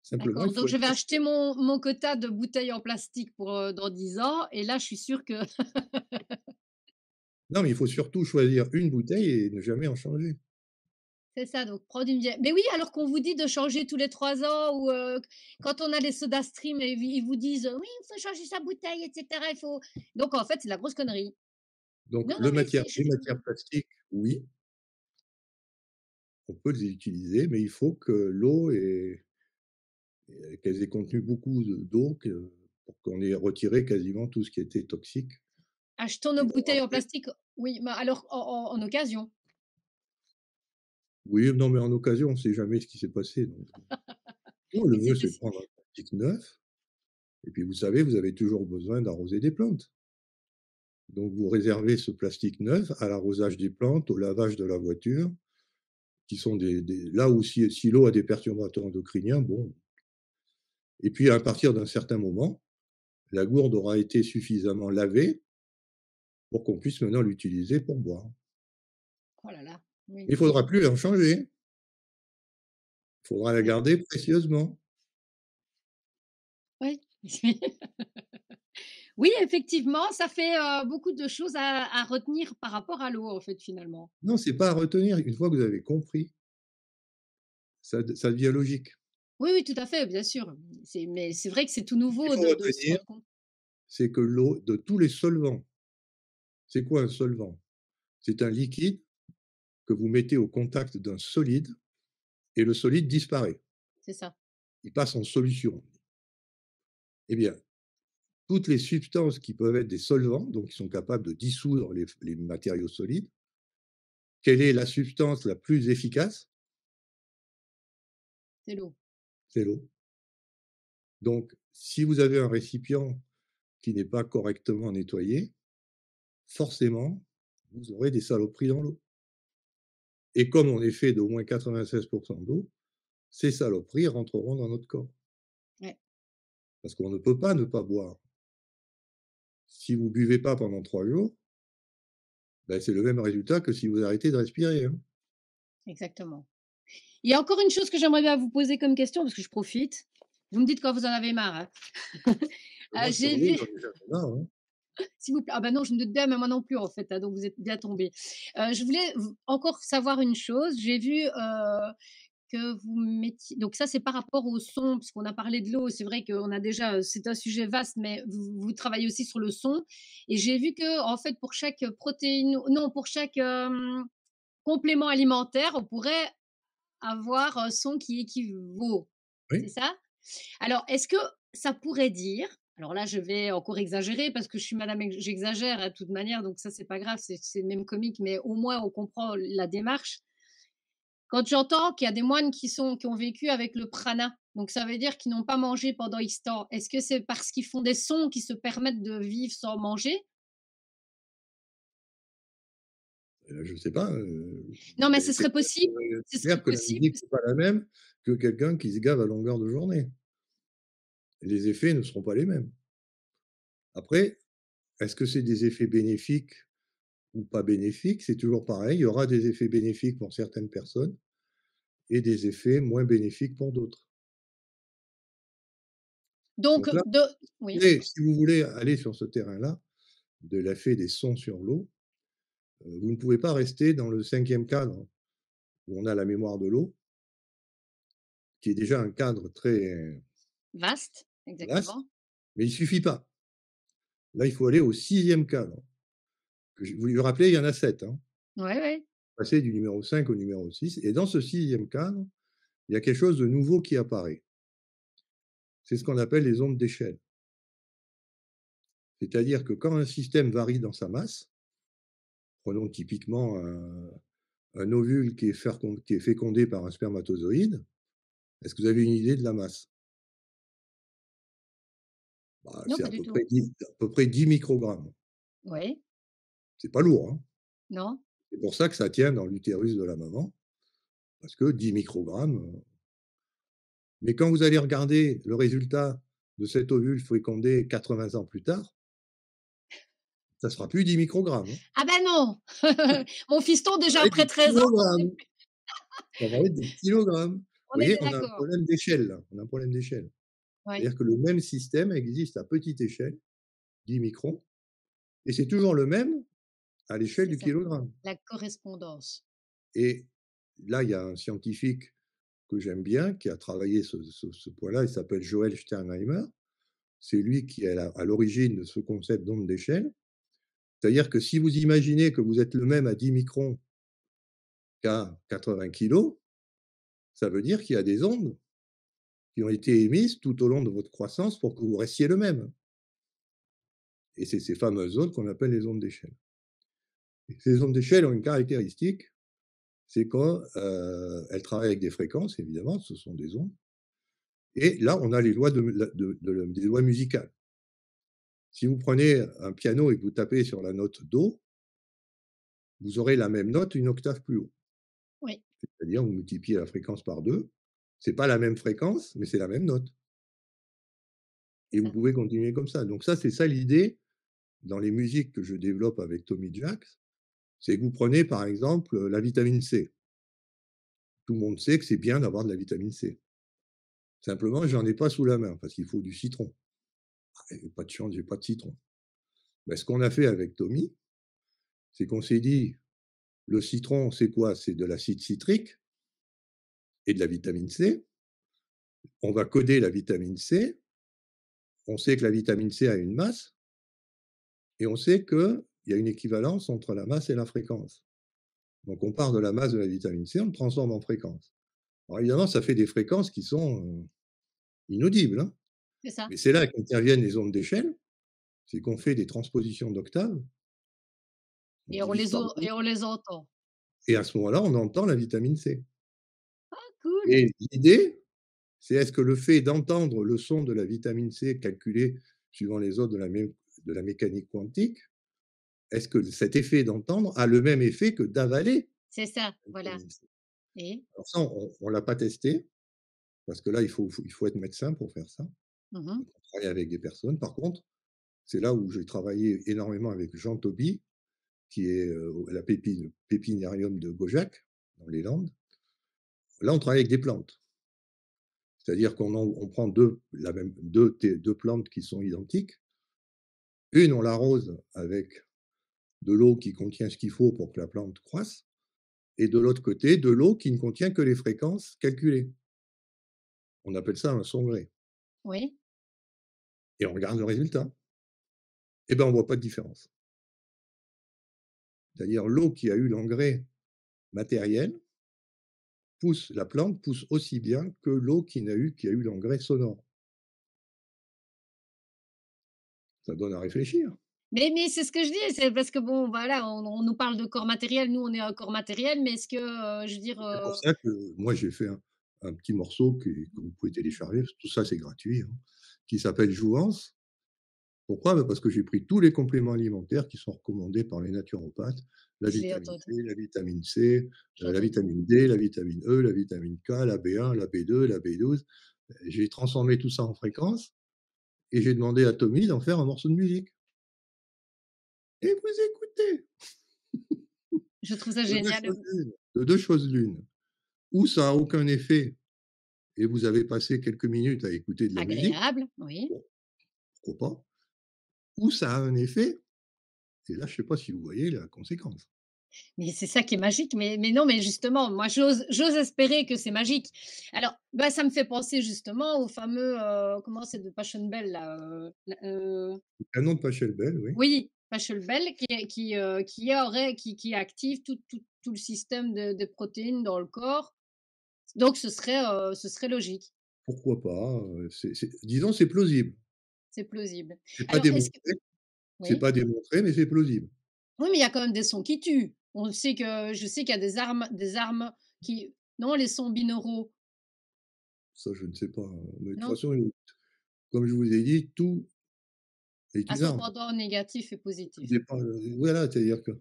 Simplement, D'accord, il donc faut je être vais acheter patient. mon quota de bouteilles en plastique pour, dans 10 ans et là, je suis sûre que Non, mais il faut surtout choisir une bouteille et ne jamais en changer. c'est ça, donc prendre une vieille mais oui, alors qu'on vous dit de changer tous les 3 ans ou, quand on a les SodaStream et ils vous disent: «Oui, il faut changer sa bouteille et cetera, il faut» donc en fait, c'est de la grosse connerie. Donc Non, non, mais c'est je les matières plastiques, oui, on peut les utiliser, mais il faut que l'eau qu'elles aient contenu beaucoup d'eau que pour qu'on ait retiré quasiment tout ce qui était toxique achetons nos et bon bouteilles en après plastique, oui, mais alors en occasion. oui, non, mais en occasion, on ne sait jamais ce qui s'est passé donc non, le Et mieux, c'était c'est de prendre un plastique neuf et puis vous savez, vous avez toujours besoin d'arroser des plantes. Donc vous réservez ce plastique neuf à l'arrosage des plantes, au lavage de la voiture, qui sont des là où si l'eau a des perturbateurs endocriniens, bon, et puis à partir d'un certain moment, la gourde aura été suffisamment lavée pour qu'on puisse maintenant l'utiliser pour boire. Oh là là, oui, Il ne faudra plus en changer, il faudra la oui, garder précieusement. oui. Oui, effectivement, ça fait, beaucoup de choses à retenir par rapport à l'eau, en fait, finalement. Non, c'est pas à retenir, une fois que vous avez compris, ça devient logique. Oui, oui, tout à fait, bien sûr. Mais c'est vrai que c'est tout Ce qu'il nouveau faut de se retenir, rendre compte. c'est que l'eau de tous les solvants, c'est quoi un solvant? C'est un liquide que vous mettez au contact d'un solide et le solide disparaît. C'est ça. Il passe en solution. Eh bien, toutes les substances qui peuvent être des solvants, donc qui sont capables de dissoudre les matériaux solides, quelle est la substance la plus efficace? C'est l'eau. C'est l'eau. Donc, si vous avez un récipient qui n'est pas correctement nettoyé, forcément, vous aurez des saloperies dans l'eau. Et comme on est fait d'au moins 96 d'eau, ces saloperies rentreront dans notre corps. Ouais, Parce qu'on ne peut pas ne pas boire. Si vous buvez pas pendant 3 jours, ben c'est le même résultat que si vous arrêtez de respirer, hein. exactement. Il y a encore une chose que j'aimerais bien vous poser comme question, parce que je profite. Vous me dites quand vous en avez marre, hein. Moi sur J'ai l'eau, vu j'en ai jamais marre, hein. s'il vous plaît, ah bah non, je me doute bien, mais moi non plus, en fait, hein, donc vous êtes bien tombé. Je voulais encore savoir une chose. J'ai vu, que vous mettiez donc ça, c'est par rapport au son, puisqu'on a parlé de l'eau. C'est vrai qu'on a déjà, c'est un sujet vaste, mais vous travaillez aussi sur le son et j'ai vu que en fait, pour chaque protéine non, pour chaque, complément alimentaire, on pourrait avoir un son qui équivaut. C'est Oui, ça? Alors, est-ce que ça pourrait dire alors là, je vais encore exagérer parce que je suis madame j'exagère, hein, de toute manière, donc ça, c'est pas grave, c'est même comique, mais au moins on comprend la démarche. Quand j'entends qu'il y a des moines qui ont vécu avec le prana, donc ça veut dire qu'ils n'ont pas mangé pendant X temps. Est-ce que c'est parce qu'ils font des sons qui se permettent de vivre sans manger? je sais pas, Non, mais mais ce serait possible ce c'est serait clair que la possible musique n'est pas la même que quelqu'un qui se gave à longueur de journée. Les effets ne seront pas les mêmes. Après, est-ce que c'est des effets bénéfiques ou pas bénéfiques? C'est toujours pareil, il y aura des effets bénéfiques pour certaines personnes et des effets moins bénéfiques pour d'autres. donc Donc là, de oui, si vous voulez aller sur ce terrain-là, de l'effet des sons sur l'eau, vous ne pouvez pas rester dans le 5e cadre où on a la mémoire de l'eau, qui est déjà un cadre très vaste, vaste, exactement. mais il suffit pas. Là, il faut aller au 6e cadre. Vous lui rappelez, il y en a 7, hein. Ouais, ouais. Passer du numéro 5 au numéro 6, et dans ce 6e cadre, il y a quelque chose de nouveau qui apparaît. C'est ce qu'on appelle les ondes d'échelle. C'est-à-dire que quand un système varie dans sa masse, prenons typiquement un ovule qui est fécondé par un spermatozoïde, est-ce que vous avez une idée de la masse? Bah, Non, c'est pas du tout. à peu près 10 microgrammes. Oui, C'est pas lourd, hein. non? C'est pour ça que ça tient dans l'utérus de la maman, parce que 10 microgrammes, mais quand vous allez regarder le résultat de cet ovule fécondé 80 ans plus tard, ça sera plus 10 microgrammes, hein. Ah ben non! Mon fiston Ça déjà va être après des 13 ans, kilogrammes, ça va être des kilogrammes. on Vous est voyez, bien on a un d'accord. problème d'échelle là, on a un problème d'échelle. Ouais, C'est-à-dire que le même système existe à petite échelle, 10 microns, et c'est toujours le même à l'échelle c'est du ça, kilogramme. la correspondance. Et là, il y a un scientifique que j'aime bien qui a travaillé ce point-là, il s'appelle Joël Sternheimer. C'est lui qui est à l'origine de ce concept d'onde d'échelle. C'est-à-dire que si vous imaginez que vous êtes le même à 10 microns qu'à 80 kilos, ça veut dire qu'il y a des ondes qui ont été émises tout au long de votre croissance pour que vous restiez le même. Et c'est ces fameuses ondes qu'on appelle les ondes d'échelle. Et ces ondes d'échelle ont une caractéristique, c'est qu'elles travaillent avec des fréquences, évidemment, ce sont des ondes. Et là, on a les lois des lois musicales. Si vous prenez un piano et que vous tapez sur la note do, vous aurez la même note une octave plus haut. Oui, C'est-à-dire, vous multipliez la fréquence par 2. C'est pas la même fréquence, mais c'est la même note c'est et vous ça. pouvez continuer comme ça. Donc ça, c'est ça l'idée dans les musiques que je développe avec Tommy Jacks, c'est que vous prenez, par exemple, la vitamine C. Tout le monde sait que c'est bien d'avoir de la vitamine C. Simplement, j'en ai pas sous la main parce qu'il faut du citron. Et pas de chance, j'ai pas de citron. Mais ce qu'on a fait avec Tommy, c'est qu'on s'est dit: «Le citron, c'est quoi? C'est de l'acide citrique et de la vitamine C. On va coder la vitamine C. On sait que la vitamine C a une masse et on sait qu'il y a une équivalence entre la masse et la fréquence. Donc on part de la masse de la vitamine C, on le transforme en fréquence». Alors évidemment, ça fait des fréquences qui sont, inaudibles, hein, C'est ça. mais c'est là qu'interviennent les ondes d'échelle, c'est qu'on fait des transpositions d'octaves, on divise par 2 Et on les entend. et à ce moment-là, on entend la vitamine C Cool! et l'idée, c'est est-ce que le fait d'entendre le son de la vitamine C calculé suivant les autres de la mécanique quantique, est-ce que cet effet d'entendre a le même effet que d'avaler C'est ça, la voilà. vitamine C? Et? Alors ça, on l'a pas testé parce que là, il faut être médecin pour faire ça. Mmh. Donc on travaille avec des personnes. Par contre, c'est là où j'ai travaillé énormément avec Jean Toby, qui est, à la pépiniérium de Gaujac, dans les Landes. Là, on travaille avec des plantes. C'est-à-dire on prend 2 plantes qui sont identiques. Une, on l'arrose avec de l'eau qui contient ce qu'il faut pour que la plante croisse et de l'autre côté, de l'eau qui ne contient que les fréquences calculées. On appelle ça un songré Oui. et on regarde le résultat. Eh ben, on voit pas de différence. C'est-à-dire l'eau qui a eu l'engrais matériel pousse la plante pousse aussi bien que l'eau qui a eu l'engrais sonore. Ça donne à réfléchir. Mais c'est ce que je dis, c'est parce que bon, voilà, on nous parle de corps matériel, nous on est un corps matériel, mais est-ce que, je veux dire, C'est pour ça que moi j'ai fait un petit morceau que vous pouvez télécharger, parce que tout ça c'est gratuit, hein, qui s'appelle Jouvence. Pourquoi? Bah, parce que j'ai pris tous les compléments alimentaires qui sont recommandés par les naturopathes, la je l'ai vitamine entendu, C, la vitamine C, j'ai la entendu. vitamine D, la vitamine E, la vitamine K, la B1, la B2, la B12. J'ai transformé tout ça en fréquences et j'ai demandé à Tommy d'en faire un morceau de musique et vous écoutez! Je trouve ça De 2 génial. choses l'une, de 2 choses l'une, ou ça a aucun effet et vous avez passé quelques minutes à écouter de la musique, Agréable, oui. bon, pourquoi pas, ou ça a un effet et là, je sais pas si vous voyez la conséquence. Mais c'est ça qui est magique, mais non, mais justement, moi j'ose espérer que c'est magique. Alors, bah, ça me fait penser justement au fameux, comment c'est de Pachelbel là, Le canon de Pachelbel, oui. oui, Pachelbel qui active tout le système de protéines dans le corps. Donc ce serait logique, Pourquoi pas, c'est disons, c'est plausible. c'est plausible. C'est pas Alors est-ce que démontré, c'est oui? pas démontré, mais c'est plausible. Oui, mais il y a quand même des sons qui tuent. On sait que je sais qu'il y a des armes qui non, les sons binauraux, Ça, je ne sais pas, mais de toute non? façon, comme je vous ai dit, tout est À une son arme. pendant négatif et Tout positif. dépend, voilà, c'est-à-dire que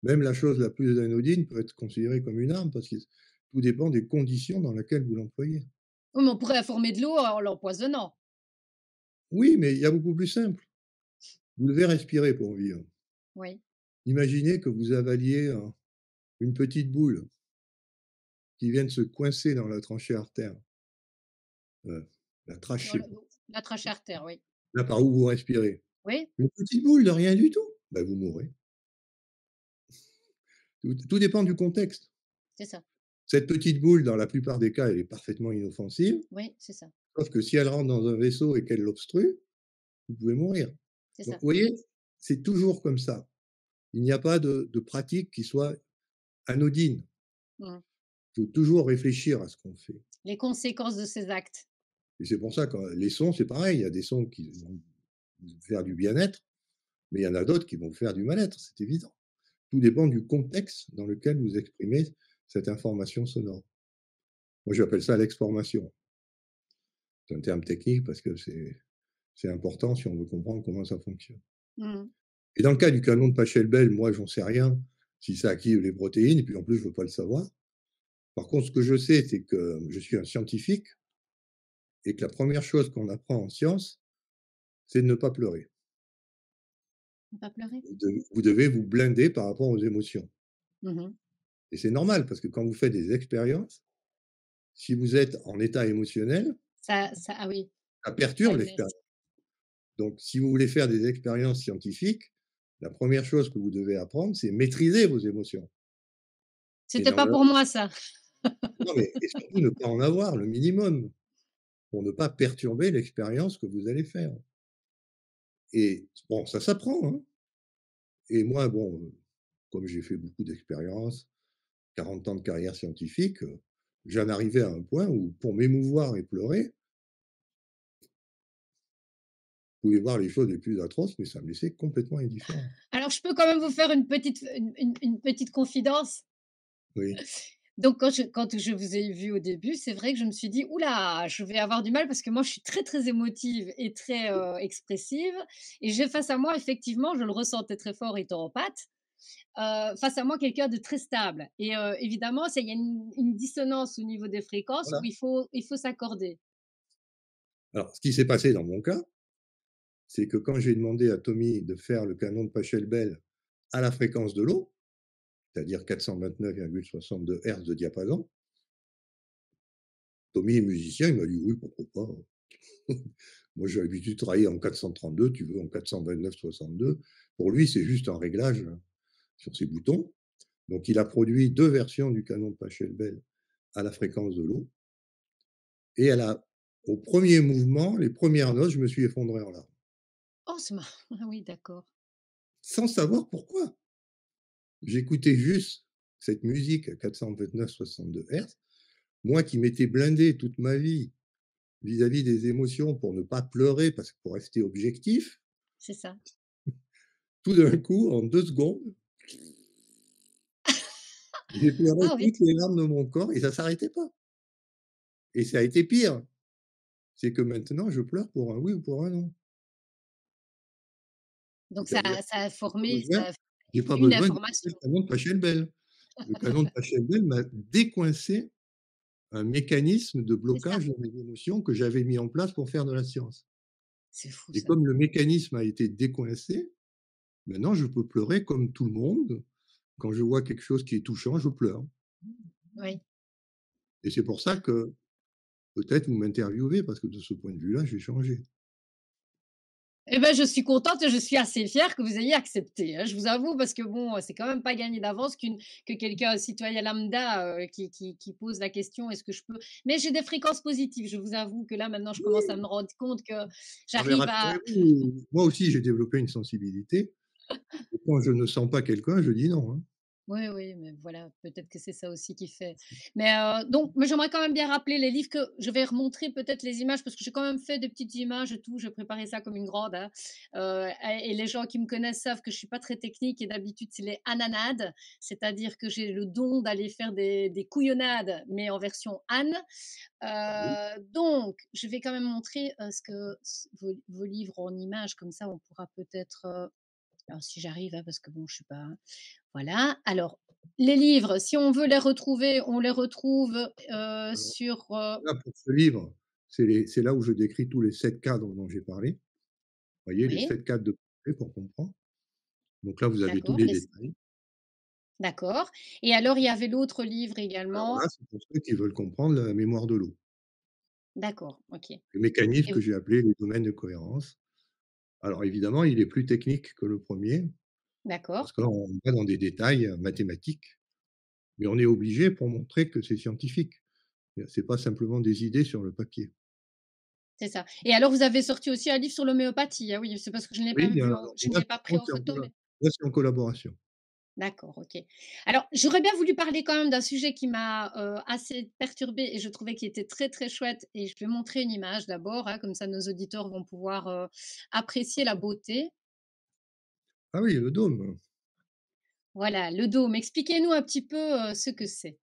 même la chose la plus anodine peut être considérée comme une arme parce que tout dépend des conditions dans lesquelles vous l'employez. Oui, mais on pourrait informer de l'eau en l'empoisonnant. Oui, mais il y a beaucoup plus simple. Vous devez respirer pour vivre. Oui, Imaginez que vous avaliez une petite boule qui vient de se coincer dans la tranchée artère, heu, la dans trachée, le la trachée artère, oui. là par où vous respirez. Oui, Une petite boule de rien du tout, bah, vous mourrez. Tout dépend du contexte. c'est ça. Cette petite boule, dans la plupart des cas, elle est parfaitement inoffensive, Oui, c'est ça, sauf que si elle rentre dans un vaisseau et qu'elle l'obstrue, vous pouvez mourir. c'est Donc ça. vous voyez, c'est toujours comme ça. Il n'y a pas de pratique qui soit anodine. Mmh. Il faut toujours réfléchir à ce qu'on fait Les conséquences de ces actes. et c'est pour ça que les sons, c'est pareil. Il y a des sons qui vont vous faire du bien-être, mais il y en a d'autres qui vont vous faire du mal-être, c'est évident. Tout dépend du contexte dans lequel vous exprimez cette information sonore. Moi, j'appelle ça l'exformation. C'est un terme technique parce que C'est important si on veut comprendre comment ça fonctionne. Mmh. Et dans le cas du canon de Pachelbel, moi, j'en sais rien si ça active les protéines et puis en plus, je veux pas le savoir. Par contre, ce que je sais, c'est que je suis un scientifique et que la première chose qu'on apprend en science, c'est de ne pas pleurer. Ne pas pleurer? Vous devez vous blinder par rapport aux émotions Mmh. et c'est normal parce que quand vous faites des expériences, si vous êtes en état émotionnel, Ça ah oui, ça ça perturbe émet. l'expérience. Donc si vous voulez faire des expériences scientifiques, la première chose que vous devez apprendre, c'est maîtriser vos émotions et C'était n'en pas avoir pour moi ça. non mais et surtout ne pas en avoir le minimum pour ne pas perturber l'expérience que vous allez faire et bon, ça s'apprend, hein et moi, bon, comme j'ai fait beaucoup d'expériences, 40 ans de carrière scientifique, j'en arrivais à un point où pour m'émouvoir et pleurer, vous pouvez voir les choses les plus atroces, mais ça me laissait complètement indifférent. Alors je peux quand même vous faire une petite confidence? Oui. Donc quand je vous ai vu au début, c'est vrai que je me suis dit: «Ouh là, je vais avoir du mal» parce que moi je suis très, très émotive et très, expressive et j'ai face à moi effectivement, je le ressentais très fort étant en pâte, face à moi quelqu'un de très stable et évidemment il y a une dissonance au niveau des fréquences où Voilà. il faut s'accorder. Alors, ce qui s'est passé dans mon cas, c'est que quand j'ai demandé à Tommy de faire le canon de Pachelbel à la fréquence de l'eau, c'est-à-dire 429,62 Hz de diapason, Tommy est musicien, il m'a dit: «Oui, pourquoi pas». Moi, j'ai l'habitude de travailler en 432, tu veux, en 429,62. Pour lui, c'est juste un réglage sur ses boutons. Donc, il a produit 2 versions du canon de Pachelbel à la fréquence de l'eau et au premier mouvement, les premières notes, je me suis effondré en larmes, Oh c'est marrant, ah oui d'accord. sans savoir pourquoi. J'écoutais juste cette musique à 429,62 Hz. Moi qui m'étais blindé toute ma vie vis-à-vis des émotions pour ne pas pleurer, parce que pour rester objectif, C'est ça. tout d'un coup, en 2 secondes, j'ai pleuré Ah oui, toutes les larmes de mon corps et ça s'arrêtait pas et ça a été pire. C'est que maintenant, je pleure pour un oui ou pour un non. donc ça C'est-à-dire ça a que formé ça a j'ai pas une besoin d'écouter le information. canon de Pachelbel. Le canon de Pachelbel m'a décoincé un mécanisme de C'est ça, blocage de mes émotions que j'avais mis en place pour faire de la science c'est fou et ça. comme le mécanisme a été décoincé, maintenant je peux pleurer comme tout le monde. Quand je vois quelque chose qui est touchant, je pleure Oui. et c'est pour ça que peut-être vous m'interviewez parce que de ce point de vue-là, j'ai changé. Eh ben, je suis contente et je suis assez fière que vous ayez accepté, hein. Je vous avoue parce que bon, c'est quand même pas gagné d'avance que quelqu'un, un citoyen lambda, qui pose la question: «Est-ce que je peux?» mais j'ai des fréquences positives. Je vous avoue que là, maintenant, je commence à me rendre compte que Non mais j'arrive à rassurez-vous, moi aussi j'ai développé une sensibilité et quand je ne sens pas quelqu'un, je dis non, hein. oui, oui, mais voilà, peut-être que c'est ça aussi qui fait. Mais donc mais j'aimerais quand même bien rappeler les livres que je vais remontrer peut-être les images parce que j'ai quand même fait des petites images et tout. J'ai préparé ça comme une grande, hein, et les gens qui me connaissent savent que je suis pas très technique et d'habitude, c'est les ananades, c'est-à-dire que j'ai le don d'aller faire des couillonnades, mais en version Anne. Oui. Donc je vais quand même montrer, ce que vos livres en images, comme ça on pourra peut-être, alors si j'arrive, hein, parce que bon, je suis pas voilà. Alors, les livres, si on veut les retrouver, on les retrouve, Alors sur, là, pour ce livre, c'est là où je décris tous les 7 cadres dont j'ai parlé. Vous voyez les oui, 7 cadres de pensée pour comprendre. Donc là, vous avez tous d'accord, les les détails. d'accord et alors il y avait l'autre livre Alors là, également c'est pour ceux qui veulent comprendre la mémoire de l'eau. d'accord, OK Le mécanisme et que vous j'ai appelé les domaines de cohérence. Alors évidemment, il est plus technique que le premier d'accord, parce que là, on va dans des détails, mathématiques, mais on est obligé pour montrer que c'est scientifique. C'est pas simplement des idées sur le papier. c'est ça et alors vous avez sorti aussi un livre sur l'homéopathie? Ah oui, c'est parce que je ne l'ai Oui, pas il y a vu en alors je ne là, l'ai pas par pris contre, en photo, mais c'est en collaboration. d'accord, OK. Alors, j'aurais bien voulu parler quand même d'un sujet qui m'a, assez perturbée et je trouvais qu'il était très, très chouette et je vais montrer une image d'abord, hein, comme ça nos auditeurs vont pouvoir, apprécier la beauté. Ah oui, le dôme. Voilà, le dôme. Expliquez-nous un petit peu, ce que c'est.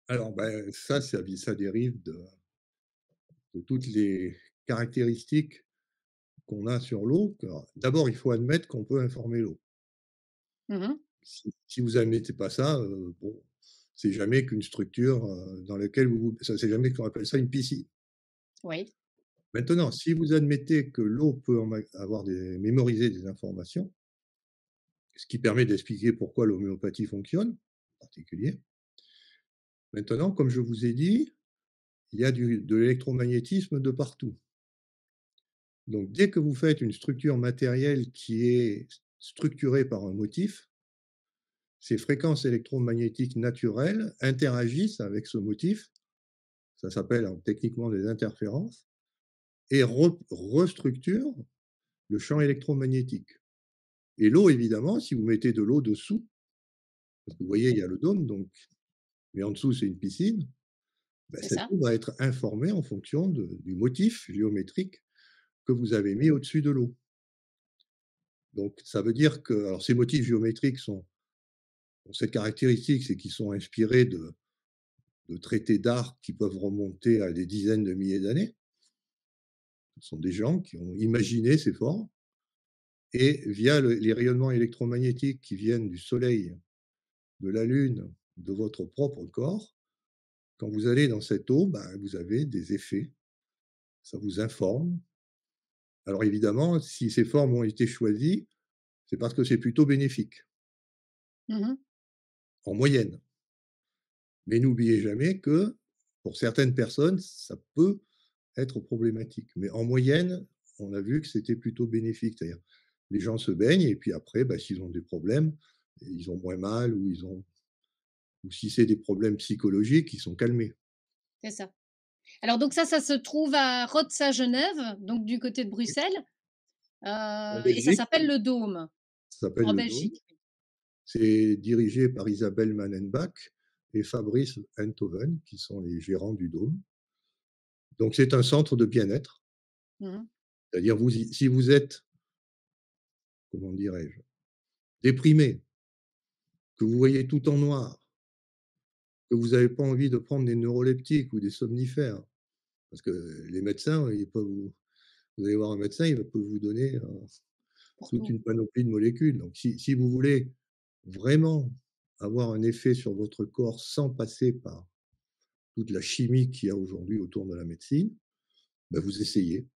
Alors, ça dérive de toutes les caractéristiques qu'on a sur l'eau, que d'abord, il faut admettre qu'on peut informer l'eau. Mmh. Si vous admettez pas ça, bon, c'est jamais qu'une structure, dans laquelle ça c'est jamais qu'on appelle ça une piscine. Oui, Maintenant, si vous admettez que l'eau peut avoir mémoriser des informations, ce qui permet d'expliquer pourquoi l'homéopathie fonctionne, en particulier. Maintenant, comme je vous ai dit, il y a de l'électromagnétisme de partout. Donc, dès que vous faites une structure matérielle qui est structurée par un motif, ces fréquences électromagnétiques naturelles interagissent avec ce motif, ça s'appelle techniquement des interférences, et restructurent le champ électromagnétique. Et l'eau, évidemment, si vous mettez de l'eau dessous, parce que vous voyez, il y a le dôme, donc, mais en dessous, c'est une piscine, ben, c'est cette ça. eau va être informée en fonction du motif géométrique que vous avez mis au-dessus de l'eau. Donc, ça veut dire que, alors ces motifs géométriques ont cette caractéristique, c'est qu'ils sont inspirés de traités d'art qui peuvent remonter à des dizaines de milliers d'années. Ce sont des gens qui ont imaginé ces formes et via les rayonnements électromagnétiques qui viennent du soleil, de la lune, de votre propre corps, quand vous allez dans cette eau, ben, vous avez des effets, ça vous informe. Alors évidemment, si ces formes ont été choisies, c'est parce que c'est plutôt bénéfique, Mmh. en moyenne. Mais n'oubliez jamais que pour certaines personnes, ça peut être problématique. Mais en moyenne, on a vu que c'était plutôt bénéfique. C'est-à-dire, les gens se baignent et puis après, bah, s'ils ont des problèmes, ils ont moins mal ou si c'est des problèmes psychologiques, ils sont calmés. C'est ça. Alors donc ça se trouve à Rotsa-Genève, donc du côté de Bruxelles, En et ça Belgique, s'appelle le Dôme, ça s'appelle en le Dôme. Belgique. C'est dirigé par Isabelle Mannenbach et Fabrice Enthoven, qui sont les gérants du Dôme. Donc c'est un centre de bien-être. Mmh. C'est-à-dire, si vous êtes, comment dirais-je, déprimé, que vous voyez tout en noir, que vous n'avez pas envie de prendre des neuroleptiques ou des somnifères, parce que les médecins, vous allez voir un médecin, il peut vous donner Pour toute tout. une panoplie de molécules. Donc, si vous voulez vraiment avoir un effet sur votre corps sans passer par toute la chimie qu'il y a aujourd'hui autour de la médecine, ben vous essayez.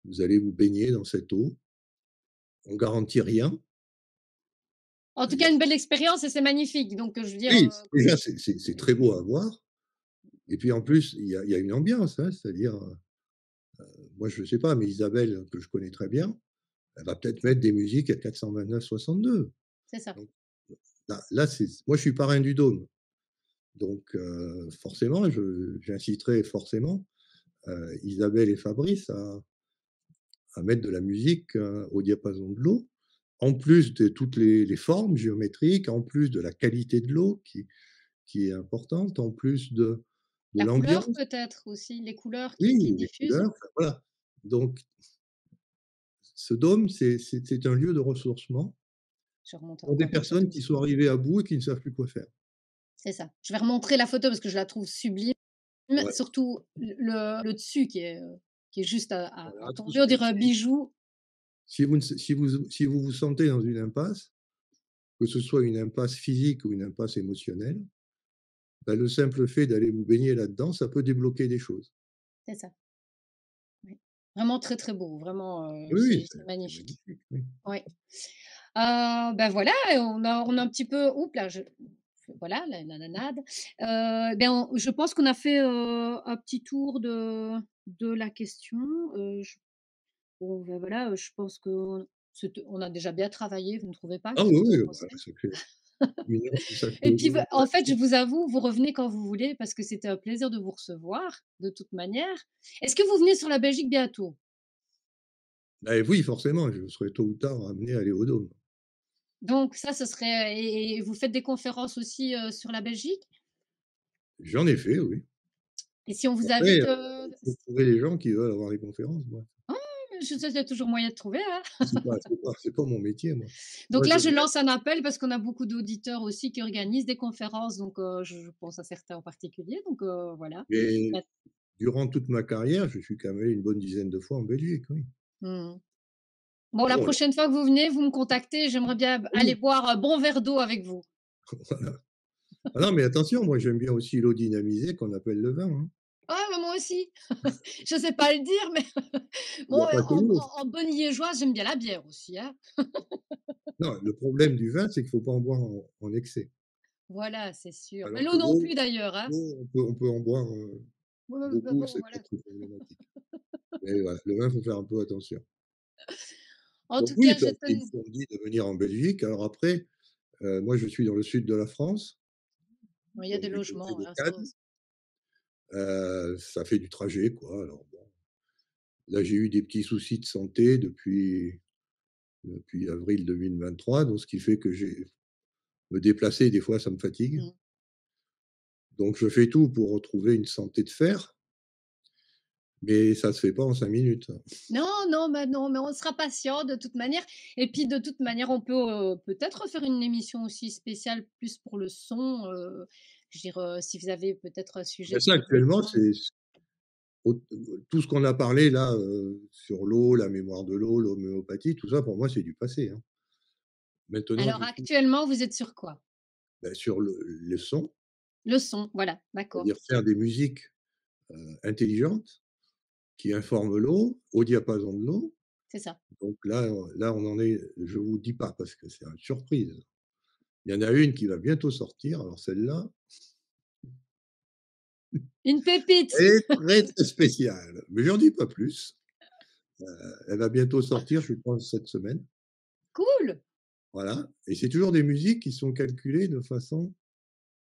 Vous allez vous baigner dans cette eau. On garantit rien. En tout cas, C'est-à-dire, une belle expérience et c'est magnifique, donc je veux dire, oui, déjà, c'est très beau à voir. Et puis en plus, il y a une ambiance, hein, c'est-à-dire, moi, je ne sais pas, mais Isabelle, que je connais très bien, elle va peut-être mettre des musiques à 429-62. c'est ça. Donc là, moi, je suis parrain du Dôme. Donc forcément, j'inciterai forcément Isabelle et Fabrice à mettre de la musique au diapason de l'eau, en plus de toutes les formes géométriques, en plus de la qualité de l'eau qui est importante, en plus de La couleur l'ambiance. peut-être aussi, les couleurs qui Oui, les diffusent? couleurs, enfin, voilà. Donc ce dôme, c'est un lieu de ressourcement Je vais remonter pour des encore la personnes photo. qui sont arrivées à bout et qui ne savent plus quoi faire. C'est ça. Je vais remontrer la photo parce que je la trouve sublime, Ouais, surtout le dessus qui est juste voilà, à tomber, on attention, dirait un bijou. si vous vous sentez dans une impasse, que ce soit une impasse physique ou une impasse émotionnelle, bah, le simple fait d'aller vous baigner là-dedans, ça peut débloquer des choses. C'est ça, oui. Vraiment très, très beau, vraiment, Oui, oui, c'est c'est magnifique. magnifique, oui. Oui. Ben voilà, et on a un petit peu oups là, voilà la nanade. Ben je pense qu'on a fait, un petit tour de la question, je bon ben voilà, je pense qu'on on a déjà bien travaillé, vous ne trouvez pas? Ah Qu'est-ce oui, que vous oui, en bah, pensez? ça fait Et puis 1 heure en fait, je et vous avoue, vous revenez quand vous voulez parce que c'était un plaisir de vous recevoir, de toute manière. Est-ce que vous venez sur la Belgique bientôt? bah, oui, forcément, je serai tôt ou tard amené à aller au Dôme. Donc ça, ce serait et vous faites des conférences aussi, sur la Belgique? J'en ai fait, oui. Et si on vous Après, invite, il faut trouver les gens qui veulent avoir les conférences, moi. ah, je sais, il y a toujours moyen de trouver, hein. C'est pas mon métier, moi. Donc Moi, là, je je viens lance un appel parce qu'on a beaucoup d'auditeurs aussi qui organisent des conférences, donc je pense à certains en particulier, donc voilà. mais Bah durant toute ma carrière, je suis quand même allé une bonne dizaine de fois en Belgique, oui. Mmh. Bon, la Voilà, prochaine fois que vous venez, vous me contactez, j'aimerais bien aller oui, boire un bon verre d'eau avec vous. voilà. Ah non, mais attention, moi j'aime bien aussi l'eau dynamisée qu'on appelle le vin, hein. Ouais, mais moi aussi. Je sais pas le dire, mais Il y bon, a pas que l'eau. en bonne liégeoise, j'aime bien la bière aussi, hein. Non, le problème du vin, c'est qu'il faut pas en boire en excès. Voilà, c'est sûr. Mais Alors que l'eau non l'eau plus d'ailleurs, hein. l'eau, on peut en boire, Ouais, ouais, bah, beaucoup, bon, c'est pas voilà. très problématique. Mais voilà, le vin, faut faire un peu attention. En Donc tout oui, cas, je donc ils tenais m'ont dit de venir en Belgique. Alors après, moi je suis dans le sud de la France, il y a donc des du côté logements, de hein, ça Cannes. Ça fait du trajet, quoi. Alors bon, là j'ai eu des petits soucis de santé depuis avril 2023, donc ce qui fait que j'ai me déplacer des fois ça me fatigue. mmh. Donc je fais tout pour retrouver une santé de fer, mais ça se fait pas en 5 minutes. Non, non, mais on sera patient de toute manière et puis de toute manière, on peut, peut-être faire une émission aussi spéciale plus pour le son, je veux dire, si vous avez peut-être un sujet Mais de ça actuellement, développement. c'est au tout ce qu'on a parlé là, sur l'eau, la mémoire de l'eau, l'homéopathie, tout ça pour moi c'est du passé, hein. Maintenant Alors je suis, actuellement, vous êtes sur quoi? sur le son, Le son, voilà, d'accord, c'est-à-dire faire des musiques, intelligentes qui informent l'eau, au diapason de l'eau. c'est ça. Donc là on en est, je vous dis pas parce que c'est une surprise. Il y en a une qui va bientôt sortir, alors celle-là, Une pépite! elle est très, très spéciale, mais j'en dis pas plus. Elle va bientôt sortir, je pense cette semaine, Cool! voilà, et c'est toujours des musiques qui sont calculées de façon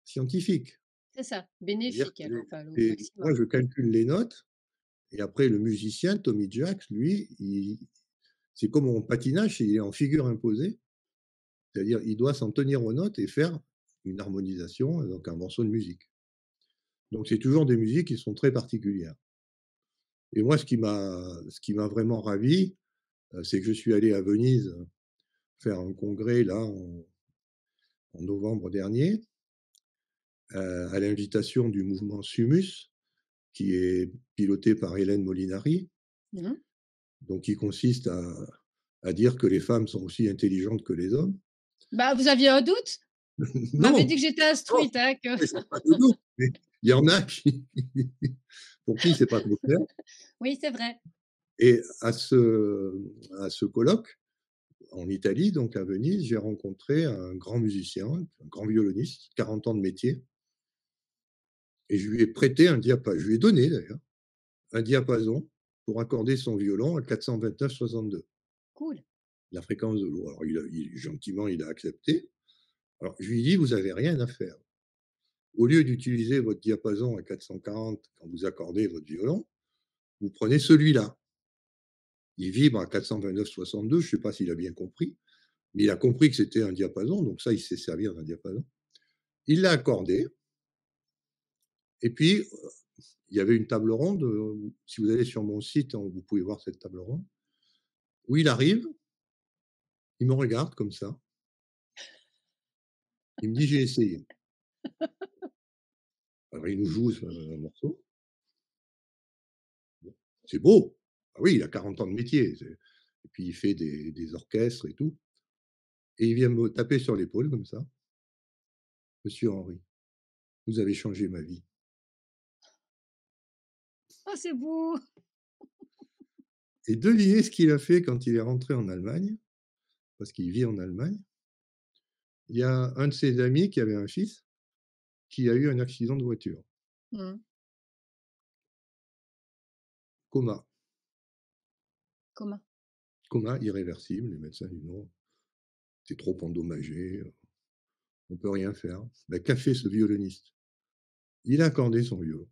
scientifique. C'est ça, C'est-à-dire bénéfique que alors, enfin, au les moi maximum. je calcule les notes et après le musicien Tommy Jacks, lui, c'est comme en patinage, il est en figure imposée, c'est-à-dire il doit s'en tenir aux notes et faire une harmonisation, donc un morceau de musique. Donc c'est toujours des musiques qui sont très particulières. Et moi ce qui m'a vraiment ravi, c'est que je suis allé à Venise faire un congrès là en novembre dernier, à l'invitation du mouvement SUMUS, qui est piloté par Hélène Molinari, Mmh. donc qui consiste à dire que les femmes sont aussi intelligentes que les hommes. Bah, vous aviez un doute? Vous Non! m'avez dit que j'étais Non! instruite, hein, que Mais c'est pas de doute, mais il y en a qui pour qui c'est pas trop clair, oui, c'est vrai. et à ce colloque, en Italie, donc à Venise, j'ai rencontré un grand musicien, un grand violoniste, 40 ans de métier, et je lui ai prêté je lui ai donné d'ailleurs, un diapason pour accorder son violon à 429/62, Cool. la fréquence de l'eau. Alors gentiment, il a accepté. Alors je lui ai dit: «Vous avez rien à faire. Au lieu d'utiliser votre diapason à 440 quand vous accordez votre violon, vous prenez celui-là. Il vibre à 429/62». Je ne sais pas s'il a bien compris, mais il a compris que c'était un diapason, donc ça, il sait servir d'un diapason. Il l'a accordé et puis, il y avait une table ronde, si vous allez sur mon site, hein, vous pouvez voir cette table ronde, où il arrive, il me regarde comme ça, il me dit: «J'ai essayé». Alors il nous joue un morceau, bon, c'est beau. Ah oui, il a 40 ans de métier, et puis il fait des orchestres et tout, et il vient me taper sur l'épaule comme ça: «Monsieur Henry, vous avez changé ma vie». Oh, c'est beau! Et devinez ce qu'il a fait quand il est rentré en Allemagne, parce qu'il vit en Allemagne. Il y a un de ses amis qui avait un fils qui a eu un accident de voiture, Mmh. coma, Comment? coma irréversible. Les médecins disent: «Non, tu trop endommagé, on peut rien faire». Bah, qu'a fait ce violoniste? Il a accordé son violon,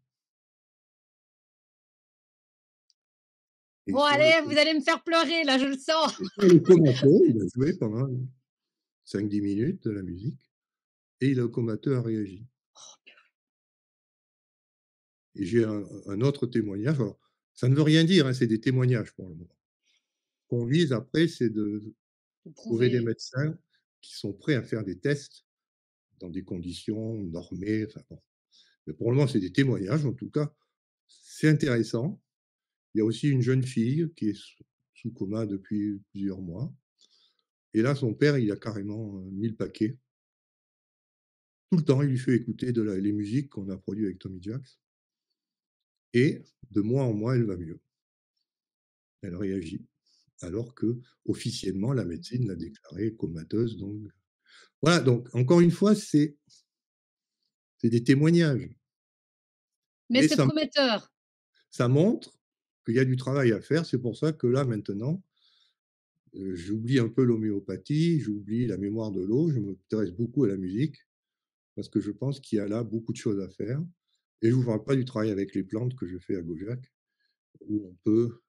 et Bon sur le allez, vous allez me faire pleurer là, je le sens. et sur le comato, il a joué pendant 5-10 minutes de la musique, et le comateux a réagi. Et j'ai un autre témoignage, alors ça ne veut rien dire, hein, c'est des témoignages pour le moment. Ce qu'on vise après, c'est de Vous trouver des prouvez. médecins qui sont prêts à faire des tests dans des conditions normées, enfin bon. Mais pour le moment, c'est des témoignages en tout cas. c'est intéressant. Il y a aussi une jeune fille qui est sous coma depuis plusieurs mois et là, son père, il a carrément, mis le paquet. Tout le temps, il lui fait écouter de la les musiques qu'on a produit avec Tommy Jacks et de mois en mois, elle va mieux. Elle réagit. Alors qu'officiellement, la médecine l'a déclarée comateuse, donc voilà, donc encore une fois, c'est des témoignages, Mais mais c'est prometteur. ça montre qu'il y a du travail à faire. C'est pour ça que là, maintenant, j'oublie un peu l'homéopathie, j'oublie la mémoire de l'eau, je m'intéresse beaucoup à la musique parce que je pense qu'il y a là beaucoup de choses à faire et je vous parle pas du travail avec les plantes que je fais à Gaujac, où on peut,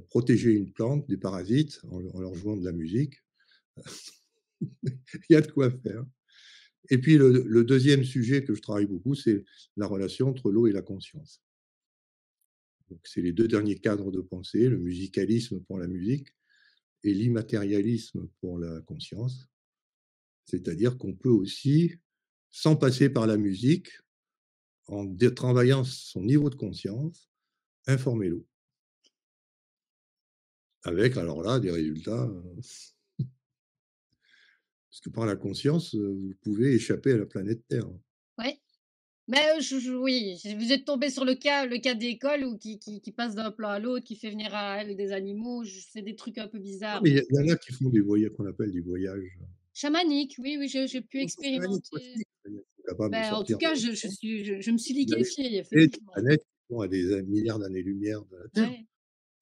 protéger une plante des parasites en leur jouant de la musique. Il y a de quoi faire. Et puis le 2e sujet que je travaille beaucoup, c'est la relation entre l'eau et la conscience. Donc c'est les 2 derniers cadres de pensée, le musicalisme pour la musique et l'immatérialisme pour la conscience. C'est-à-dire qu'on peut aussi, sans passer par la musique, en travaillant son niveau de conscience, informer l'eau. Avec alors là des résultats, parce que par la conscience, vous pouvez échapper à la planète Terre. Ouais. Mais je oui, vous êtes tombé sur le cas d'école où qui passe d'un plan à l'autre, qui fait venir à elle des animaux, je c'est des trucs un peu Non, bizarres mais donc il y en a qui font des voyages qu'on appelle des voyages, chamanique, oui, oui, j'ai pu non, pas chamaniques, expérimenter. cosmiques, c'est-à-dire qu'ils sont capables de Ben, en tout sortir de cas, leur corps, je me suis d'aller liquéfiée visiter des effectivement. planètes qui sont à des milliards d'années-lumière de la Terre. Ouais,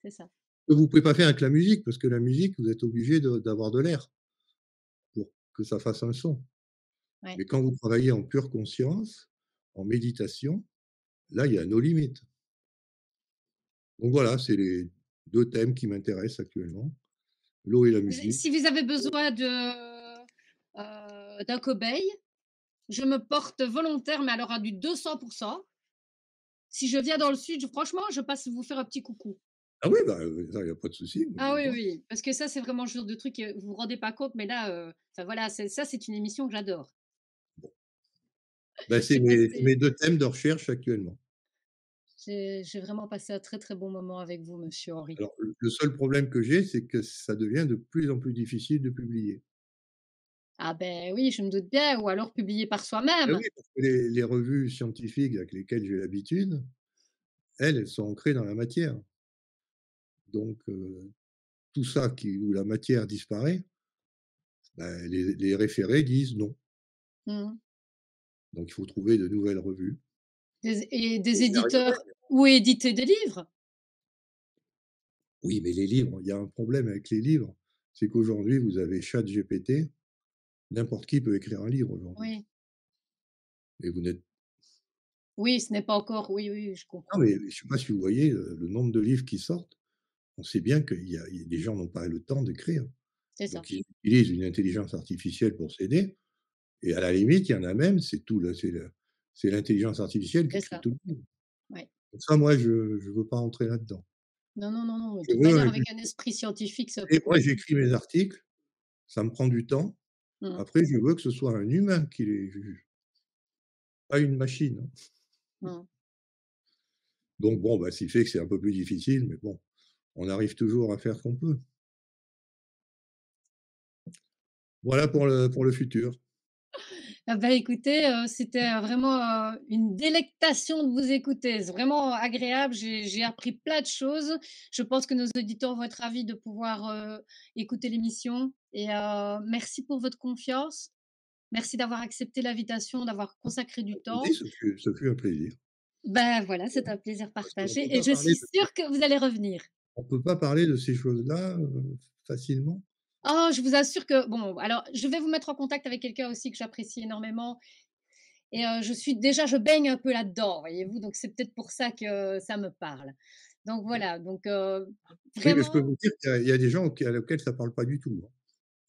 c'est ça. Que vous pouvez pas faire avec la musique, parce que la musique, vous êtes obligé d'avoir de l'air pour que ça fasse un son. Ouais. Mais quand vous travaillez en pure conscience, en méditation, là, il y a nos limites. Donc voilà, c'est les 2 thèmes qui m'intéressent actuellement, l'eau et la musique. Si vous avez besoin d'un cobaye, je me porte volontaire, mais alors à du 200. Si je viens dans le sud, franchement, je passe vous faire un petit coucou. Ah oui, bah, ça, il y a pas de souci, moi Ah j'aime oui, pas. oui, parce que ça, c'est vraiment le genre de truc, vous vous rendez pas compte, mais là, enfin voilà, c'est une émission que j'adore. Bah, J'ai c'est passé mes 2 thèmes de recherche actuellement. j'ai vraiment passé un très, très bon moment avec vous, monsieur Henri. Alors le seul problème que j'ai, c'est que ça devient de plus en plus difficile de publier. Ah ben oui, je me doute bien, ou alors publier par Ah soi-même. oui, parce que les revues scientifiques avec lesquelles j'ai l'habitude, elles sont ancrées dans la matière. Donc tout ça qui où la matière disparaît, bah, les référés disent: «Non». Mmh. Donc il faut trouver de nouvelles revues et Des j'y arriverai. éditeurs ou éditer des livres. Oui, mais les livres, il y a un problème avec les livres, c'est qu'aujourd'hui vous avez ChatGPT, n'importe qui peut écrire un livre aujourd'hui Oui. et vous n'êtes Oui, ce n'est pas encore oui, oui, je non comprends. mais je ne sais pas si vous voyez, le nombre de livres qui sortent. On sait bien qu'il y a des gens n'ont pas le temps d'écrire. C'est ça, Donc ils utilisent une intelligence artificielle pour s'aider et à la limite, il y en a même, c'est l'intelligence artificielle qui c'est écrit ça, tout le livre. ouais. Donc ça, moi, je ne veux pas entrer là-dedans. Non, non, non, non, de Je toute veux manière, un avec un esprit scientifique, c'est un peu et moi, compliqué. j'écris mes articles, ça me prend du temps. Mmh, Après, je veux que ce soit un humain qui les juge, pas une machine, hein. mmh. Donc bon, bah, ce qui fait que c'est un peu plus difficile, mais bon, on arrive toujours à faire ce qu'on peut. Voilà pour le futur. Ah bah, écoutez, c'était, vraiment, une délectation de vous écouter. C'est vraiment agréable. J'ai appris plein de choses. Je pense que nos auditeurs vont être ravis de pouvoir, écouter l'émission et merci pour votre confiance. Merci d'avoir accepté l'invitation, d'avoir consacré du Je vous dis, temps. ce fut un plaisir. Ben voilà, c'est un plaisir Parce qu'on partagé peut et pas je parler suis de sûre que vous allez revenir. on peut pas parler de ces choses-là, facilement. Oh, je vous assure que bon, alors je vais vous mettre en contact avec quelqu'un aussi que j'apprécie énormément et je baigne un peu là-dedans, voyez-vous? Donc c'est peut-être pour ça que ça me parle. Donc voilà, donc Oui, mais je peux vraiment, vous dire qu'il y a des gens auxquels ça parle pas du tout, hein.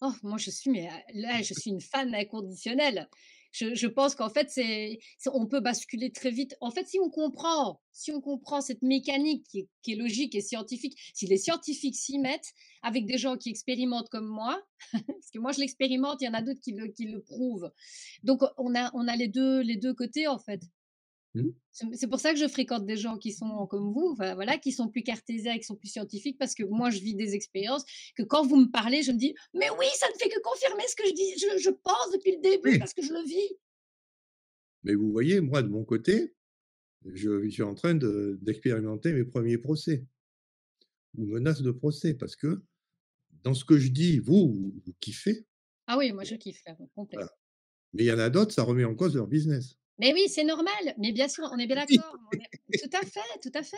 oh moi je suis mais là, je suis une fan inconditionnelle. Je pense qu'en fait c'est on peut basculer très vite. En fait, si on comprend cette mécanique qui est logique et scientifique, si les scientifiques s'y mettent avec des gens qui expérimentent comme moi, parce que moi je l'expérimente, il y en a d'autres qui le prouvent. Donc on a les 2 côtés en fait. Mmh. C'est pour ça que je fréquente des gens qui sont comme vous, enfin, voilà, qui sont plus cartésiens, qui sont plus scientifiques, parce que moi, je vis des expériences que quand vous me parlez, je me dis: «Mais oui, ça ne fait que confirmer ce que je dis, je pense depuis le début Oui, parce que je le vis». mais vous voyez, moi, de mon côté, je suis en train d'expérimenter mes premiers procès ou menaces de procès parce que dans ce que je dis, vous kiffez, Ah oui, moi je kiffe là, complet. voilà, mais il y en a d'autres, ça remet en cause leur business. Mais oui, c'est normal, mais bien sûr, on est bien Oui. d'accord, on est tout à fait, tout à fait,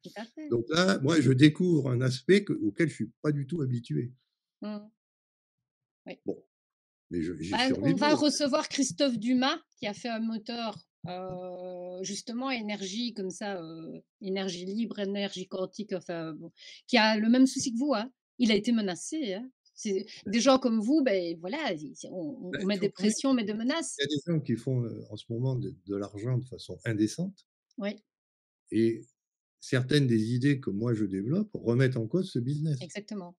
tout à fait. Donc là, moi, je découvre un aspect auquel je suis pas du tout habitué. Mmh, oui. Bon, mais j'y Bah, on va survivrai. recevoir Christophe Dumas qui a fait un moteur, justement énergie comme ça, énergie libre, énergie quantique, enfin bon, qui a le même souci que vous, hein. Il a été menacé, hein. C'est des gens comme vous, ben voilà, on Bah, il met faut des quand même pressions, on met des menaces. il y a des gens qui font, en ce moment de l'argent de façon indécente Oui, et certaines des idées que moi je développe remettent en cause ce business. exactement,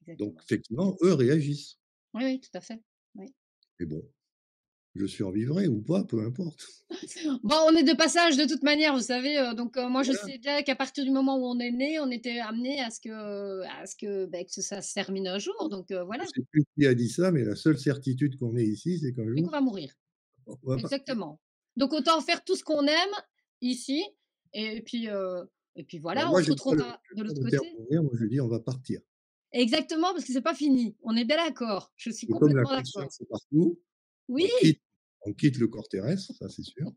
Donc exactement. effectivement, eux réagissent. Oui, oui, tout à fait. Oui. Mais bon, je survivrai ou pas, peu importe. Bon, on est de passage de toute manière, vous savez, donc moi je Voilà, sais bien qu'à partir du moment où on est né, on était amené beh, que ça se termine un jour, donc je voilà, sais plus qui a dit ça, mais la seule certitude qu'on ait ici, c'est qu'un et qu'on jour, va mourir. on va partir. Exactement. Donc autant faire tout ce qu'on aime ici et puis, Alors voilà, on moi, se retrouvera de j'aime l'autre pas le terme côté. mourir, moi je dis: «On va partir». Exactement, parce que c'est pas fini. On est bien d'accord. Je suis Et comme la complètement d'accord. conscience est partout, Oui, on quitte le corps terrestre, ça c'est sûr,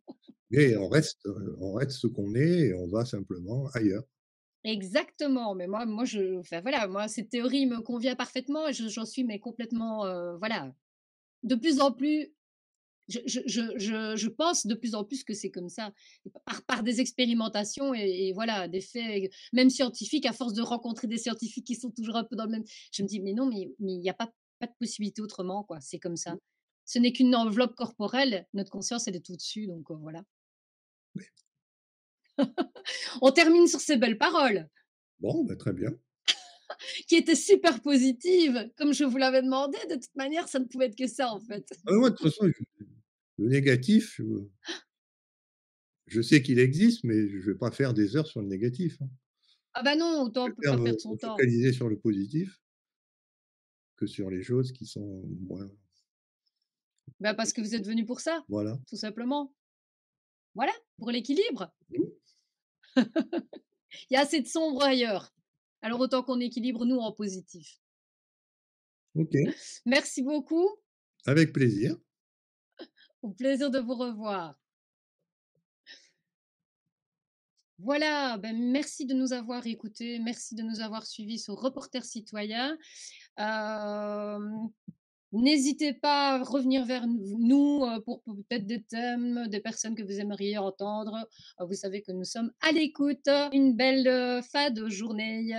mais on reste ce qu'on est et on va simplement ailleurs. exactement, mais moi je enfin voilà, moi cette théorie me convient parfaitement et j'en suis mais complètement, voilà. De plus en plus, je pense de plus en plus que c'est comme ça. Et par des expérimentations et voilà, des faits, même scientifiques, à force de rencontrer des scientifiques qui sont toujours un peu dans le même, je me dis: «Mais non, mais il y a pas de possibilité autrement, quoi, c'est comme ça. Ce n'est qu'une enveloppe corporelle, notre conscience, elle est au-dessus», donc voilà. On termine sur ces belles paroles, Bon, bah, très bien. qui étaient super positives, comme je vous l'avais demandé. De toute manière, ça ne pouvait être que ça, en fait. Ah moi, de toute façon, le négatif, je sais qu'il existe, mais je vais pas faire des heures sur le négatif, hein. Ah bah non, autant Je on peut préfère pas me perdre son me temps. focaliser sur le positif que sur les choses qui sont moins Bah, parce que vous êtes venu pour ça, voilà. tout simplement. Voilà, pour l'équilibre. Mmh. Il y a assez de sombre ailleurs. Alors autant qu'on équilibre nous en positif. OK, Merci beaucoup, avec plaisir. au plaisir de vous revoir. Voilà, ben merci de nous avoir écoutés, merci de nous avoir suivis sur Reporters citoyens. Hem, N'hésitez pas à revenir vers nous, pour peut-être des thèmes, des personnes que vous aimeriez entendre. Vous savez que nous sommes à l'écoute. Une belle, fin de journée.